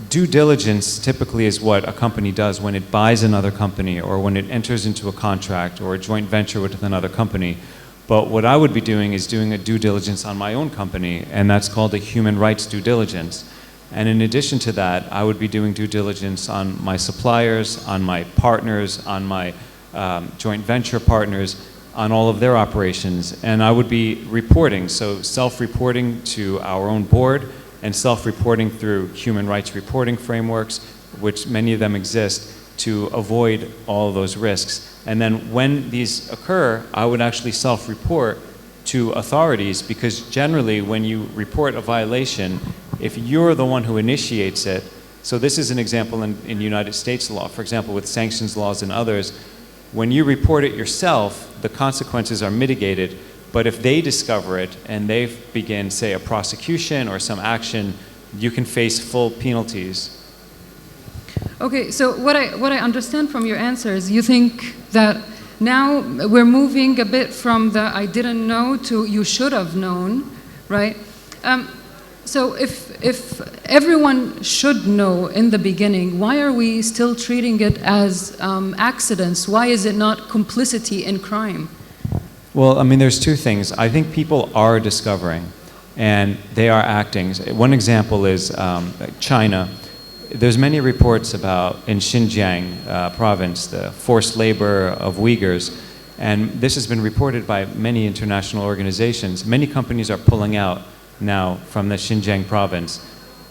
due diligence typically is what a company does when it buys another company or when it enters into a contract or a joint venture with another company. But what I would be doing is doing a due diligence on my own company, and that's called a human rights due diligence. And in addition to that, I would be doing due diligence on my suppliers, on my partners, on my joint venture partners, on all of their operations. And I would be reporting, so self-reporting to our own board and self-reporting through human rights reporting frameworks, which many of them exist, to avoid all of those risks. And then when these occur, I would actually self-report to authorities, because generally when you report a violation, if you're the one who initiates it, so this is an example in United States law, for example, with sanctions laws and others, when you report it yourself, the consequences are mitigated, but if they discover it and they begin, say, a prosecution or some action, you can face full penalties. Okay, so what I understand from your answers, you think that now we're moving a bit from the I didn't know to you should have known, right? So if everyone should know in the beginning, why are we still treating it as accidents? Why is it not complicity in crime? Well, I mean, there's two things. I think people are discovering, and they are acting. One example is China. There's many reports about in Xinjiang province, the forced labor of Uyghurs, and this has been reported by many international organizations. Many companies are pulling out now from the Xinjiang province.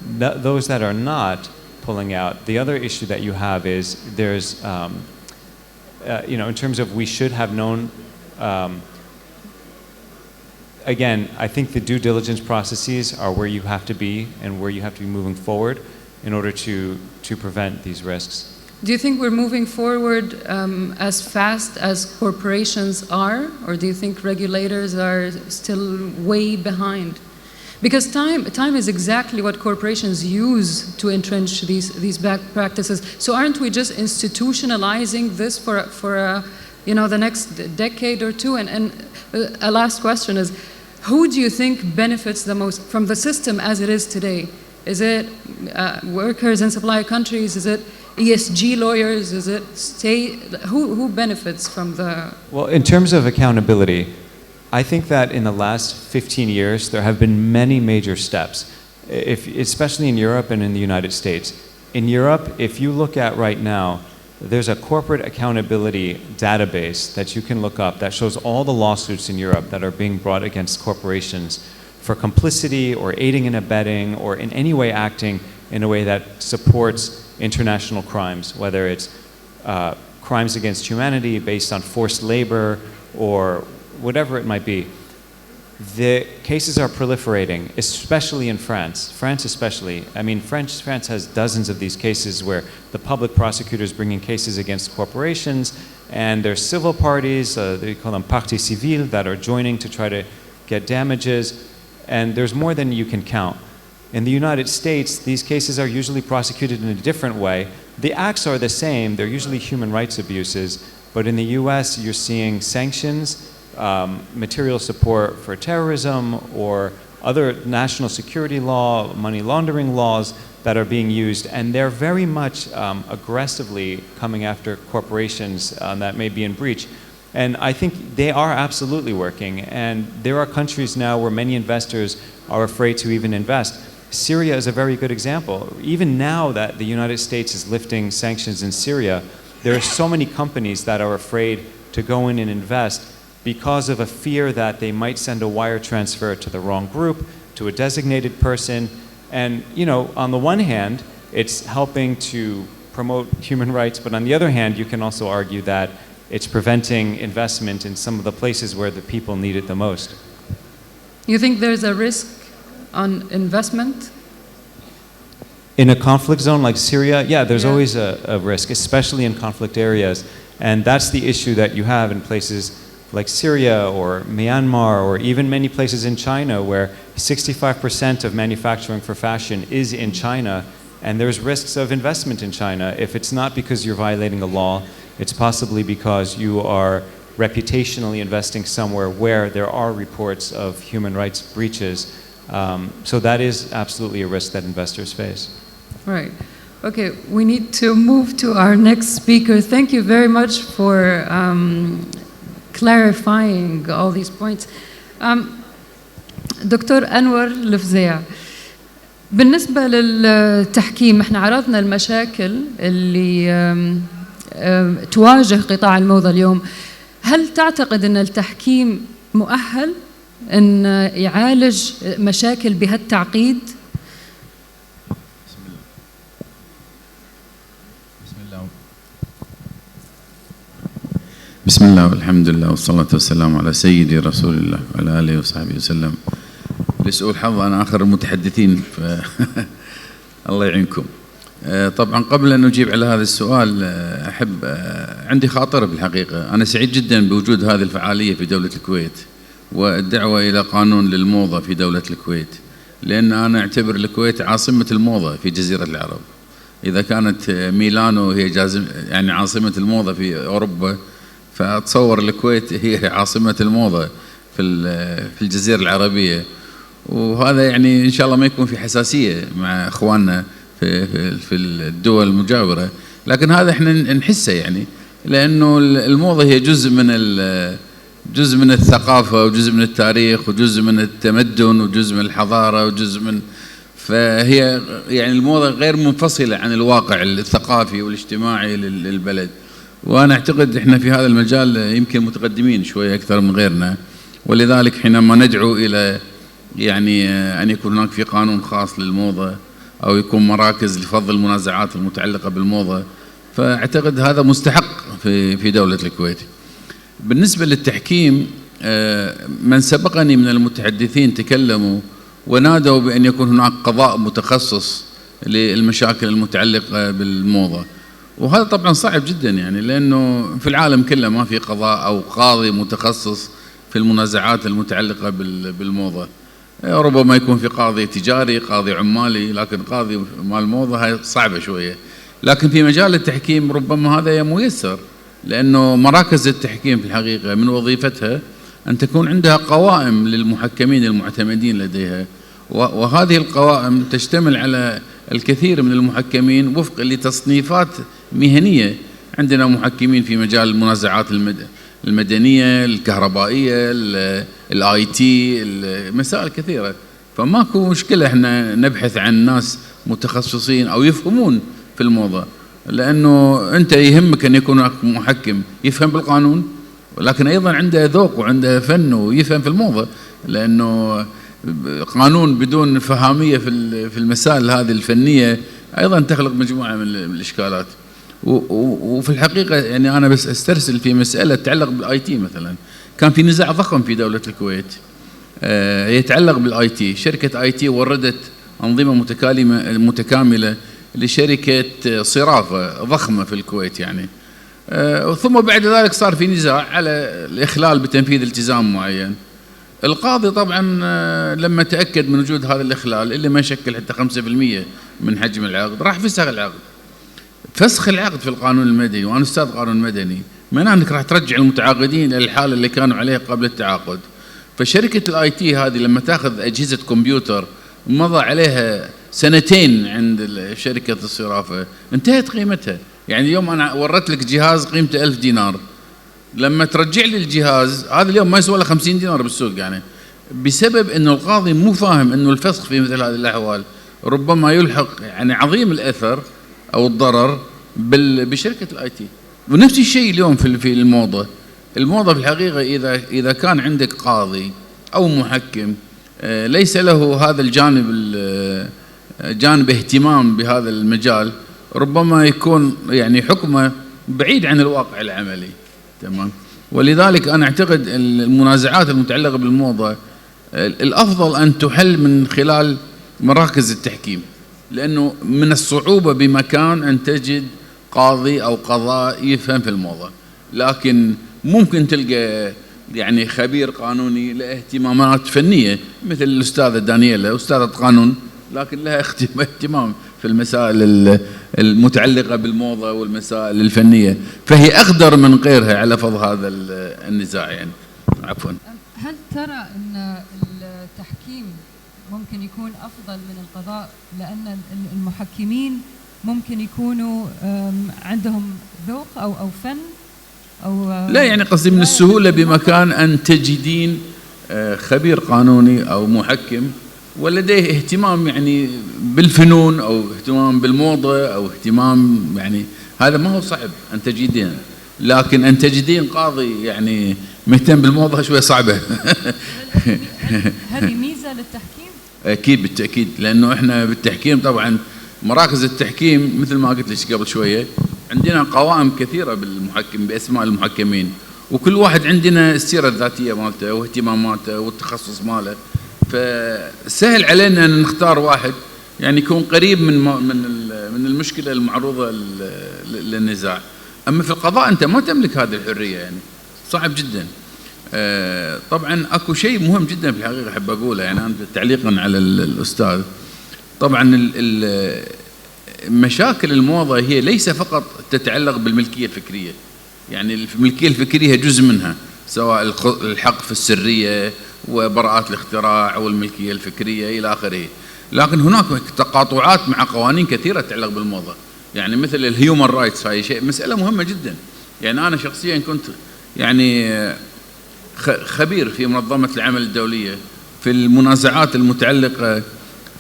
Those that are not pulling out, the other issue that you have is there's, you know, in terms of we should have known, again, I think the due diligence processes are where you have to be and where you have to be moving forward in order to prevent these risks. Do you think we're moving forward as fast as corporations are, or do you think regulators are still way behind? Because time is exactly what corporations use to entrench these bad practices. So aren't we just institutionalizing this for the next decade or two? And a last question is, who do you think benefits the most from the system as it is today? Is it workers in supplier countries? Is it ESG lawyers? Is it state? Who benefits from the... Well, in terms of accountability, I think that in the last 15 years, there have been many major steps, especially in Europe and in the United States. In Europe, if you look at right now, there's a corporate accountability database that you can look up that shows all the lawsuits in Europe that are being brought against corporations for complicity or aiding and abetting or in any way acting in a way that supports international crimes, whether it's crimes against humanity based on forced labor or whatever it might be. The cases are proliferating, especially in France. France especially. I mean, France has dozens of these cases where the public prosecutors bringing cases against corporations, and there's civil parties, they call them parties civiles, that are joining to try to get damages, and there's more than you can count. In the United States, these cases are usually prosecuted in a different way. The acts are the same, they're usually human rights abuses, but in the US, you're seeing sanctions, material support for terrorism or other national security law, money laundering laws that are being used, and they're very much aggressively coming after corporations that may be in breach. And I think they are absolutely working, and there are countries now where many investors are afraid to even invest. Syria is a very good example. Even now that the United States is lifting sanctions in Syria, there are so many companies that are afraid to go in and invest because of a fear that they might send a wire transfer to the wrong group, to a designated person. And, on the one hand, it's helping to promote human rights, but on the other hand, you can also argue that it's preventing investment in some of the places where the people need it the most. You think there's a risk on investment? In a conflict zone like Syria, yeah, there's always a risk, especially in conflict areas. And that's the issue that you have in places like Syria or Myanmar or even many places in China where 65% of manufacturing for fashion is in China, and there's risks of investment in China. If it's not because you're violating a law, it's possibly because you are reputationally investing somewhere where there are reports of human rights breaches. So that is absolutely a risk that investors face. Right. Okay, we need to move to our next speaker. Thank you very much for clarifying all these points. دكتور أنور الفزيع، بالنسبة للتحكيم احنا عرضنا المشاكل اللي تواجه قطاع الموضة اليوم. هل تعتقد أن التحكيم مؤهل أن يعالج مشاكل بهالتعقيد؟ بسم الله والحمد لله والصلاة والسلام على سيدي رسول الله وعلى آله وصحبه وسلم. لسوء الحظ أنا آخر المتحدثين الله يعينكم. طبعا قبل أن أجيب على هذا السؤال أحب عندي خاطرة بالحقيقة. أنا سعيد جدا بوجود هذه الفعالية في دولة الكويت والدعوة إلى قانون للموضة في دولة الكويت، لأن أنا أعتبر الكويت عاصمة الموضة في جزيرة العرب. إذا كانت ميلانو هي يعني عاصمة الموضة في أوروبا، فأتصور الكويت هي عاصمة الموضة في الجزيرة العربية. وهذا يعني إن شاء الله ما يكون في حساسية مع إخواننا في الدول المجاورة، لكن هذا إحنا نحسه يعني، لأنه الموضة هي جزء من الثقافة وجزء من التاريخ وجزء من التمدن وجزء من الحضارة وجزء من، فهي يعني الموضة غير منفصلة عن الواقع الثقافي والاجتماعي للبلد. وأنا أعتقد إحنا في هذا المجال يمكن متقدمين شوية أكثر من غيرنا، ولذلك حينما ندعو إلى يعني أن يكون هناك في قانون خاص للموضة أو يكون مراكز لفض المنازعات المتعلقة بالموضة، فأعتقد هذا مستحق في دولة الكويت. بالنسبة للتحكيم، من سبقني من المتحدثين تكلموا ونادوا بأن يكون هناك قضاء متخصص للمشاكل المتعلقة بالموضة، وهذا طبعا صعب جدا يعني، لأنه في العالم كله ما في قضاء أو قاضي متخصص في المنازعات المتعلقة بالموضة. ربما يكون في قاضي تجاري، قاضي عمالي، لكن قاضي مال الموضة هاي صعبة شوية. لكن في مجال التحكيم ربما هذا ميسر، لأنه مراكز التحكيم في الحقيقة من وظيفتها أن تكون عندها قوائم للمحكمين المعتمدين لديها، وهذه القوائم تشتمل على الكثير من المحكمين وفق لتصنيفات مهنية. عندنا محكمين في مجال المنازعات المدنية، الكهربائية، الاي تي، مسائل كثيرة. فماكو مشكلة احنا نبحث عن ناس متخصصين أو يفهمون في الموضة، لأنه أنت يهمك أن يكون هناك محكم يفهم بالقانون، ولكن أيضا عنده ذوق وعنده فن ويفهم في الموضة، لأنه قانون بدون فهامية في المسائل هذه الفنية أيضا تخلق مجموعة من الإشكالات. وفي الحقيقة يعني أنا بس أسترسل في مسألة تتعلق بالاي تي. مثلا كان في نزاع ضخم في دولة الكويت يتعلق بالاي تي. شركة اي تي وردت أنظمة متكاملة لشركة صرافة ضخمة في الكويت يعني. ثم بعد ذلك صار في نزاع على الإخلال بتنفيذ التزام معين. القاضي طبعا لما تأكد من وجود هذا الإخلال اللي ما يشكل حتى 5% من حجم العقد، راح فسخ العقد. فسخ العقد في القانون المدني، وأنا أستاذ قانون مدني، معناه أنك راح ترجع المتعاقدين إلى الحالة اللي كانوا عليها قبل التعاقد. فشركة الاي تي هذه لما تاخذ أجهزة كمبيوتر مضى عليها 2 عند شركة الصرافة انتهت قيمتها. يعني اليوم أنا ورت لك جهاز قيمته 1000 دينار، لما ترجع لي الجهاز هذا اليوم ما يسوى له 50 دينار بالسوق، يعني بسبب أنه القاضي مو فاهم أنه الفسخ في مثل هذه الأحوال ربما يلحق يعني عظيم الأثر أو الضرر بشركة الاي تي. ونفس الشيء اليوم في الموضة. الموضة في الحقيقة إذا كان عندك قاضي أو محكم ليس له هذا جانب اهتمام بهذا المجال، ربما يكون يعني حكمه بعيد عن الواقع العملي. تمام. ولذلك أنا أعتقد المنازعات المتعلقة بالموضة الأفضل أن تحل من خلال مراكز التحكيم، لأنه من الصعوبة بمكان أن تجد قاضي أو قضاء يفهم في الموضة. لكن ممكن تلقى يعني خبير قانوني له اهتمامات فنية مثل الأستاذة دانييلا أستاذة قانون، لكن لها اهتمام في المسائل المتعلقة بالموضة والمسائل الفنية، فهي أقدر من غيرها على فض هذا النزاع يعني. عفوا. هل ترى أن التحكيم ممكن يكون أفضل من القضاء، لأن المحكمين ممكن يكونوا عندهم ذوق أو فن أو لا، يعني قصدي من السهولة بمكان أن تجدين خبير قانوني أو محكم ولديه اهتمام يعني بالفنون أو اهتمام بالموضة أو اهتمام، يعني هذا ما هو صعب أن تجدين، لكن أن تجدين قاضي يعني مهتم بالموضة شوية صعبة. هذه ميزة للتحكيم؟ أكيد بالتأكيد، لأنه إحنا بالتحكيم طبعا مراكز التحكيم مثل ما قلت لك قبل شوية عندنا قوائم كثيرة بالمحكم بأسماء المحكمين، وكل واحد عندنا السيرة الذاتية مالته واهتماماته والتخصص ماله، فسهل علينا أن نختار واحد يعني يكون قريب من المشكلة المعروضة للنزاع. أما في القضاء أنت ما تملك هذه الحرية، يعني صعب جدا. طبعا أكو شيء مهم جدا في الحقيقة أحب أقوله، يعني أنا تعليقا على الأستاذ. طبعا مشاكل الموضة هي ليس فقط تتعلق بالملكية الفكرية، يعني الملكية الفكرية جزء منها، سواء الحق في السرية وبراءات الاختراع والملكية الفكرية إلى آخره، لكن هناك تقاطعات مع قوانين كثيرة تتعلق بالموضة، يعني مثل الهيومن رايتس، هاي شيء مسألة مهمة جدا. يعني أنا شخصيا كنت يعني خبير في منظمة العمل الدولية في المنازعات المتعلقة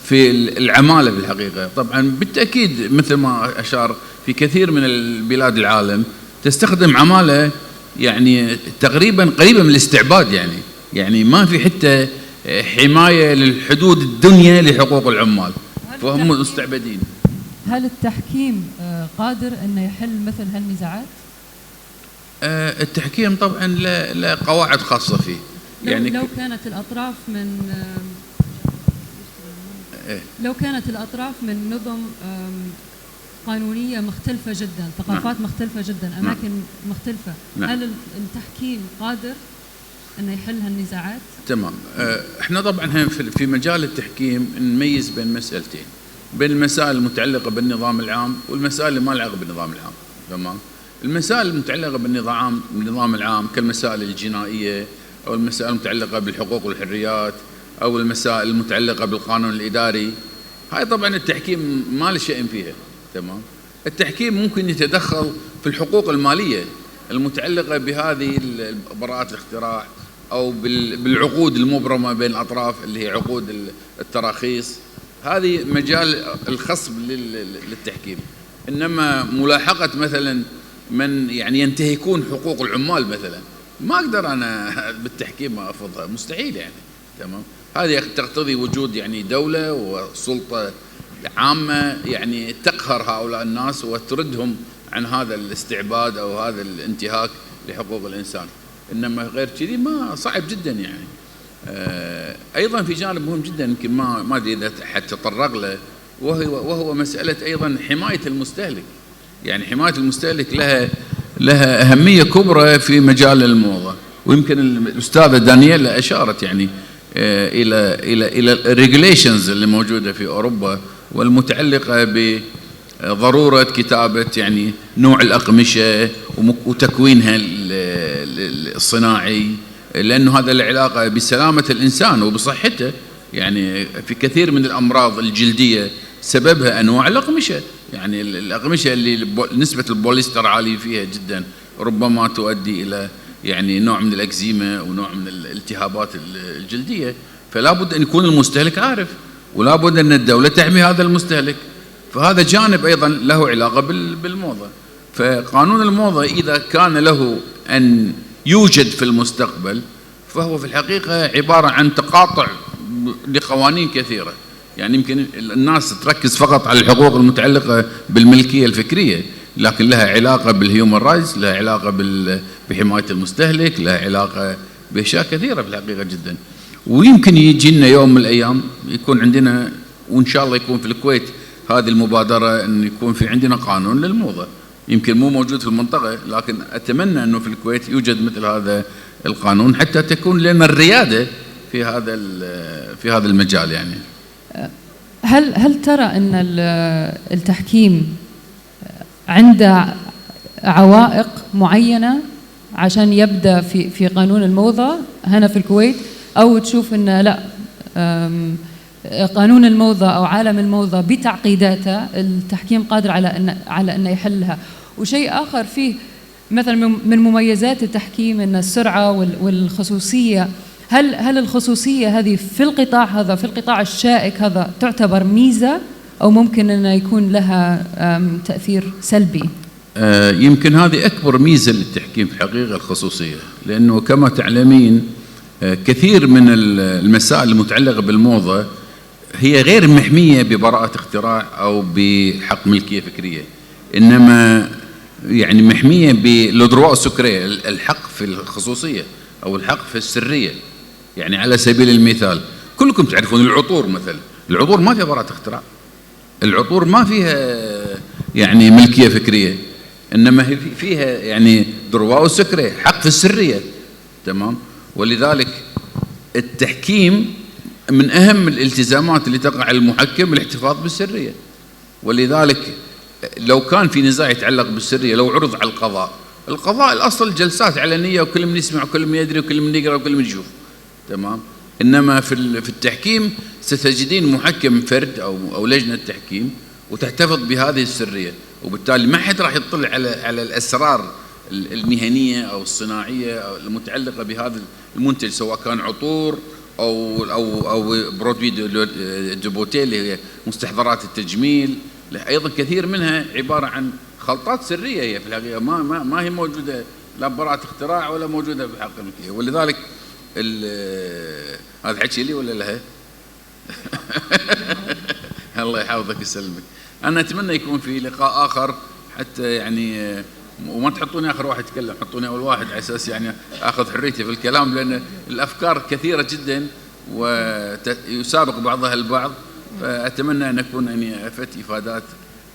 في العمالة في الحقيقة. طبعا بالتأكيد مثل ما أشار في كثير من البلاد العالم تستخدم عمالة يعني تقريبا قريبة من الاستعباد، يعني ما في حتى حماية للحدود الدنيا لحقوق العمال، فهم مستعبدين. هل التحكيم قادر أنه يحل مثل هالنزاعات؟ التحكيم طبعا لا قواعد خاصة فيه، يعني لو كانت الأطراف من نظم قانونية مختلفة جدا، ثقافات مختلفة جدا، أماكن مختلفة. هل التحكيم قادر أنه يحل هالنزاعات؟ تمام. احنا طبعا في مجال التحكيم نميز بين مسألتين، بين المسائل المتعلقة بالنظام العام والمسائل اللي ما لها علاقة بالنظام العام. تمام. المسائل المتعلقة بالنظام العام كالمسائل الجنائية أو المسائل المتعلقة بالحقوق والحريات أو المسائل المتعلقة بالقانون الإداري، هاي طبعا التحكيم ما له شيء فيها. تمام. التحكيم ممكن يتدخل في الحقوق المالية المتعلقة بهذه براءات الاختراع أو بالعقود المبرمة بين الأطراف اللي هي عقود التراخيص، هذه مجال الخصب للتحكيم. إنما ملاحقة مثلا من يعني ينتهكون حقوق العمال مثلا، ما أقدر أنا بالتحكيم أفضها، مستحيل يعني. تمام. هذه تقتضي وجود يعني دولة وسلطة عامة يعني تقهر هؤلاء الناس وتردهم عن هذا الاستعباد أو هذا الانتهاك لحقوق الإنسان. إنما غير كذي ما صعب جدا يعني. أيضا في جانب مهم جدا يمكن ما أدري إذا حتطرق له، وهو مسألة أيضا حماية المستهلك. يعني حماية المستهلك لها أهمية كبرى في مجال الموضة، ويمكن الأستاذة دانييلا أشارت يعني إلى الريجوليشنز اللي موجودة في أوروبا والمتعلقة بضرورة كتابة يعني نوع الأقمشة وتكوينها الصناعي، لأنه هذا له علاقة بسلامة الإنسان وبصحته. يعني في كثير من الأمراض الجلدية سببها أنواع الأقمشة، يعني الأقمشة اللي نسبة البوليستر عالية فيها جدا ربما تؤدي إلى يعني نوع من الأكزيما ونوع من الالتهابات الجلدية. فلا بد أن يكون المستهلك عارف، ولا بد أن الدولة تحمي هذا المستهلك. فهذا جانب أيضا له علاقة بالموضة. فقانون الموضة إذا كان له أن يوجد في المستقبل فهو في الحقيقة عبارة عن تقاطع لقوانين كثيرة. يعني يمكن الناس تركز فقط على الحقوق المتعلقة بالملكية الفكرية، لكن لها علاقة بالهيومن رايتس، لها علاقة بحماية المستهلك، لها علاقة بأشياء كثيرة في الحقيقة جدا. ويمكن يجي لنا يوم من الأيام يكون عندنا، وإن شاء الله يكون في الكويت هذه المبادرة، أن يكون في عندنا قانون للموضة. يمكن مو موجود في المنطقة، لكن أتمنى أنه في الكويت يوجد مثل هذا القانون حتى تكون لنا الريادة في هذا المجال. يعني هل ترى أن التحكيم عنده عوائق معينة عشان يبدأ في قانون الموضة هنا في الكويت، أو تشوف أن لا، قانون الموضة أو عالم الموضة بتعقيداته التحكيم قادر على أن يحلها؟ وشيء آخر فيه مثلا من مميزات التحكيم أن السرعة والخصوصية، هل الخصوصية هذه في القطاع هذا، في القطاع الشائك هذا، تعتبر ميزة أو ممكن أن يكون لها تأثير سلبي؟ يمكن هذه أكبر ميزة للتحكيم في الحقيقة، الخصوصية. لأنه كما تعلمين كثير من المسائل المتعلقة بالموضة هي غير محمية ببراءة اختراع أو بحق ملكية فكرية، إنما يعني محمية بالدروا سكرية، الحق في الخصوصية أو الحق في السرية. يعني على سبيل المثال كلكم تعرفون العطور مثلا، العطور ما فيها براءة اختراع، العطور ما فيها يعني ملكية فكرية، إنما فيها يعني دروا سكرية، حق في السرية. تمام. ولذلك التحكيم من أهم الالتزامات اللي تقع على المحكم الاحتفاظ بالسرية. ولذلك لو كان في نزاع يتعلق بالسرية، لو عرض على القضاء الأصل جلسات علنية وكل من يسمع وكل من يدري وكل من يقرأ وكل من يشوف. تمام. إنما في التحكيم ستجدين محكم فرد أو لجنة تحكيم وتحتفظ بهذه السرية، وبالتالي ما حد راح يطلع على الأسرار المهنية أو الصناعية أو المتعلقة بهذا المنتج، سواء كان عطور أو برودوي دوبوتيل اللي هي مستحضرات التجميل. أيضا كثير منها عبارة عن خلطات سرية، هي في الحقيقة ما هي موجودة لا براءة اختراع ولا موجودة بحق الملكية. ولذلك هذا حكي لي ولا لا؟ الله يحفظك ويسلمك. أنا أتمنى يكون في لقاء آخر حتى يعني وما تحطوني آخر واحد يتكلم، حطوني أول واحد على أساس يعني آخذ حريتي في الكلام، لأن الأفكار كثيرة جدا ويسابق بعضها البعض. فأتمنى أن أكون يعني أفدت إفادات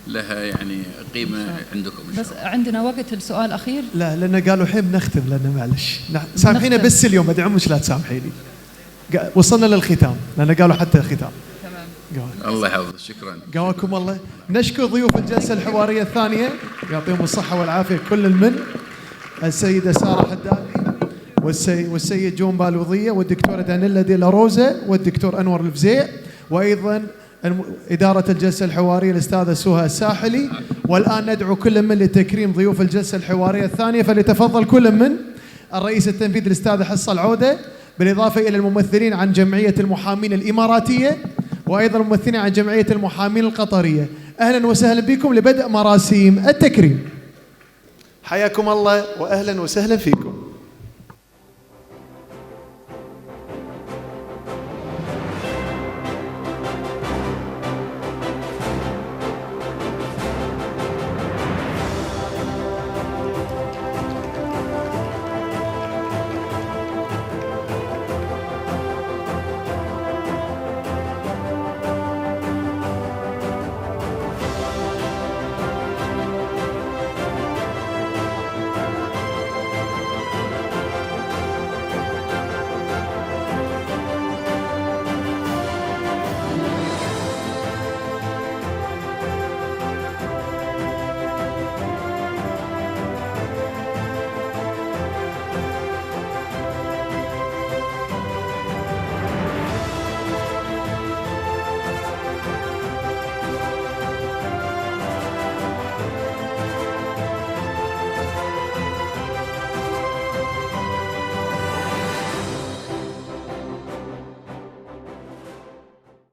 لها يعني قيمة عندكم إن شاء بس الله. عندنا وقت السؤال الأخير. لا لأن قالوا الحين بنختم، لأن معلش سامحينا بس اليوم، أدعي مش لا تسامحيني، وصلنا للختام لأن قالوا حتى الختام. تمام. الله يحفظك، شكرا. قواكم الله. نشكر ضيوف الجلسة الحوارية الثانية، يعطيهم الصحة والعافية كل المن، السيدة سارة حدادي والسيد جون بالوضية والدكتورة دانيلا دي لاروزا والدكتور أنور الفزيع، وأيضا إدارة الجلسة الحوارية الأستاذة سهى الساحلي. والآن ندعو كل من لتكريم ضيوف الجلسة الحوارية الثانية، فليتفضل كل من الرئيس التنفيذي الأستاذ حصة العودة، بالإضافة إلى الممثلين عن جمعية المحامين الإماراتية، وأيضا الممثلين عن جمعية المحامين القطرية. أهلا وسهلا بكم لبدء مراسيم التكريم. حياكم الله وأهلا وسهلا فيكم.